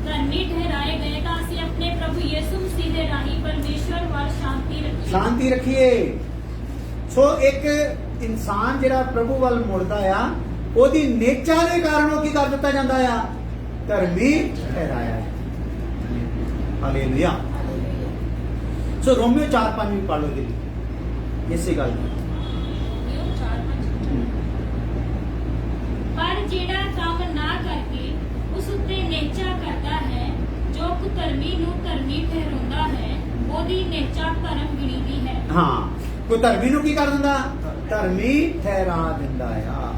ਧਰਮੀ ਠਹਿਰਾਏ ਗਏ ਤਾਂ ਅਸੀਂ ਆਪਣੇ ਪ੍ਰਭੂ ਯਿਸੂ ਮਸੀਹ ਦੇ ਰਾਹੀਂ ਪਰਮੇਸ਼ਵਰ ਵੱਲ ਸ਼ਾਂਤੀ ਰੱਖੀਏ। ਸੋ ਇੱਕ ਇਨਸਾਨ ਜਿਹੜਾ ਪ੍ਰਭੂ ਵੱਲ ਮੁੜਦਾ ਆ, ਉਹਦੀ ਨੇਚਾ ਦੇ ਕਾਰਨ ਉਹ ਕੀ ਕਰ ਦਿੱਤਾ ਜਾਂਦਾ ਆ? ਧਰਮੀ ਠਹਿਰਾਇਆ। ਹਾਲੇਲੂਇਆ। ਸੋ ਰੋਮੀਓ 4:5 ਵੀ ਪੜ੍ਹ ਲਓ ਜੀ, ਇਸੇ ਗੱਲ ਨੂੰ। ਪਰ ਜਿਹੜਾ ਕੰਮ ਨਾ ਕਰਕੇ ਉਸ ਉੱਤੇ ਨੇਚਾ ਕਰਦਾ ਹੈ, ਜੋ ਕੁਧਰਮੀ ਨੂੰ ਧਰਮੀ ਠਹਿਰਾਉਂਦਾ ਹੈ, ਉਹਦੀ ਨੇਚਾ ਧਰਮ ਗਿਣੀਦੀ ਹੈ। ਹਾਂ, ਕੋਈ ਧਰਮੀ ਨੂੰ ਕੀ ਕਰ ਦਿੰਦਾ? ਧਰਮੀ ਠਹਿਰਾ ਦਿੰਦਾ ਆ।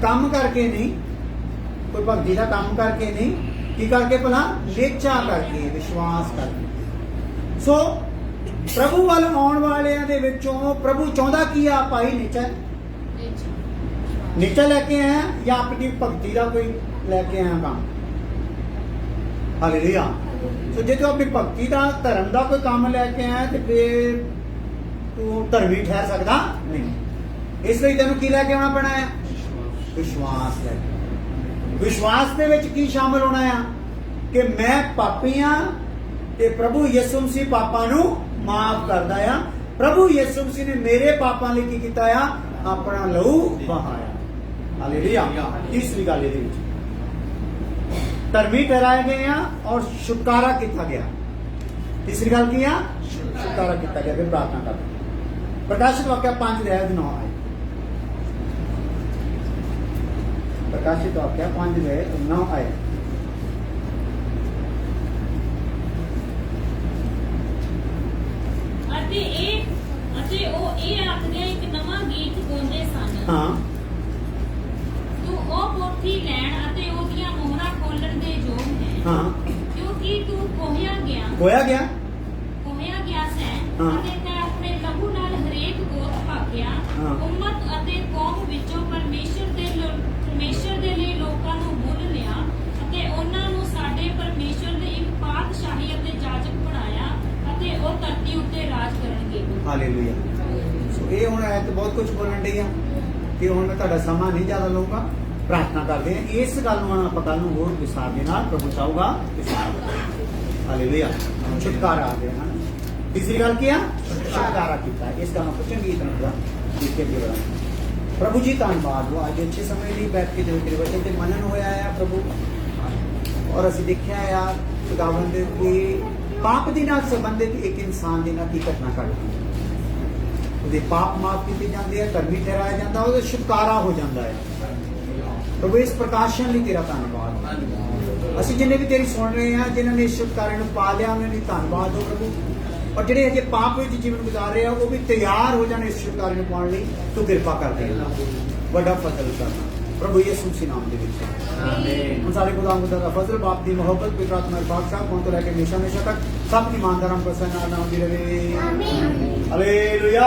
ਕੰਮ ਕਰਕੇ ਨਹੀਂ, ਕੋਈ ਭਗਤੀ ਦਾ ਕੰਮ ਕਰਕੇ ਨਹੀਂ, ਕੀ ਕਰਕੇ ਭਲਾ? ਨੇਚਾ ਕਰਕੇ, ਵਿਸ਼ਵਾਸ ਕਰਕੇ। ਸੋ ਪ੍ਰਭੂ ਵੱਲ ਆਉਣ ਵਾਲਿਆਂ ਦੇ ਵਿੱਚੋਂ ਪ੍ਰਭੂ ਚਾਹੁੰਦਾ ਕੀ ਆ? ਭਾਈ ਨੀਚਾ ਲੈ ਕੇ ਆਇਆ ਜਾਂ ਆਪਣੀ ਭਗਤੀ ਦਾ ਕੋਈ ਲੈ ਕੇ ਆਇਆ ਕੰਮ? ਹਾਲੇਲੂਇਆ। ਸੋ ਜੇ ਤੂੰ ਆਪਣੀ ਭਗਤੀ ਦਾ, ਧਰਮ ਦਾ ਕੋਈ ਕੰਮ ਲੈ ਕੇ ਆਇਆ ਤੇ ਫਿਰ ਤੂੰ ਧਰਮੀ ਠਹਿਰ ਸਕਦਾ ਨਹੀਂ। ਇਸ ਲਈ ਤੈਨੂੰ ਕੀ ਲੈ ਕੇ ਆਉਣਾ ਪੈਣਾ ਹੈ? ਵਿਸ਼ਵਾਸ ਲੈ ਕੇ। ਵਿਸ਼ਵਾਸ ਦੇ ਵਿੱਚ ਕੀ ਸ਼ਾਮਲ ਹੋਣਾ ਆ? ਕਿ ਮੈਂ ਪਾਪੀ ਆ ਤੇ ਪ੍ਰਭੂ ਯਿਸੂ ਮਸੀਹ ਪਾਪਾਂ ਨੂੰ ਮਾਫ ਕਰਦਾ ਆ। ਪ੍ਰਭੂ ਯਿਸੂ ਮਸੀਹ ਨੇ ਮੇਰੇ ਪਾਪਾਂ ਲਈ ਕੀ ਕੀਤਾ ਆ? ਆਪਣਾ ਲਹੂ ਬਹਾਇਆ। ਹਾਲੇਲੂਇਆ। ਤੀਸਰੀ ਗੱਲ ਇਹਦੇ ਵਿੱਚ ਧਰਮੀ ਠਹਿਰਾਏ ਗਏ ਆ ਔਰ ਛੁਟਕਾਰਾ ਕੀਤਾ ਗਿਆ। तीसरी गल की छुटकारा किया गया। फिर प्रार्थना कर प्रकाशित वाक्य 5:9 आए। प्रकाशित वाक्य 5:9 आए। एक नवा गीत गाਉਂਦੇ ਸਨ। हाँ तू ओ पोथी लैण अते ओदियां मोहरां खोलण दे योग है। हाँ क्योंकि तू खोया गया सै हाँ। अते तैं अपने लहू नाल हरेक गोत भाग्या हाँ। उम्मत अते कौम विचों परमेश्वर दे लई लोकां नूं मुल लिया अते उन्हां नूं साडे परमेश्वर दे इक पातशाही अते जाजक बनाया अते ओ धरती उत्ते राज करनगे। हालेलुया। सो ये हुण है तो बहुत कुछ बोलण डई आ कि हुण मैं तुहाडा समां नहीं ज़्यादा लऊंगा। प्रार्थना करते हैं इस गल नूं ਆਪਾਂ ਕੱਲ ਨੂੰ ਹੋਰ ਵਿਸਾਰ ਦੇ ਨਾਲ ਪ੍ਰਭੂ ਚਾਹੂਗਾ हालेलुया छुटकारा आ गया। तीसरी गल क्या छुटकारा किया। इस गल को चंगी तरह देख के बढ़ा। प्रभु जी धन्यवाद हो अज अच्छे समय लिए बैठ के जो तेरे वचन से मनन होया है प्रभु और असीं देखिया यार खुदावन दे कि पाप दे नाल संबंधित एक इंसान दे नाल की घटना घटदी ਉਹਦੇ पाप माफ किए जाते हैं धर्मी ठहराया जाता है ਉਹਦਾ छुटकारा हो जाता है। प्रभु इस प्रकाशन लिए तेरा धन्यवाद। ਅਸੀਂ जिन्हें भी तेरी सुन रहे हैं जिन्होंने इस छुटकारे ਨੂੰ पा लिया उन्हें धन्यवाद हो प्रभु और ਜਿਹੜੇ ਅਜੇ ਪਾਪ ਵਿੱਚ ਜੀਵਨ ਗੁਜ਼ਾਰ ਰਹੇ ਆ ਉਹ ਵੀ ਤਿਆਰ ਹੋ ਜਾਣ ਇਸ ਛੁਟਕਾਰੇ ਨੂੰ ਪਾਉਣ ਲਈ ਤੂੰ ਕਿਰਪਾ ਕਰ ਦੇ ਵੱਡਾ ਫਜ਼ਲ ਕਰਨਾ प्रभु यीशु मसीह नाम दे विच आमीन। हम सारे खुदा का फजल बाप दी मोहब्बत पिता आत्मा बादशाह कौन तो लेके हमेशा हमेशा तक सब ईमानदारों को सना नाम दी रहे आमीन। हालेलुया।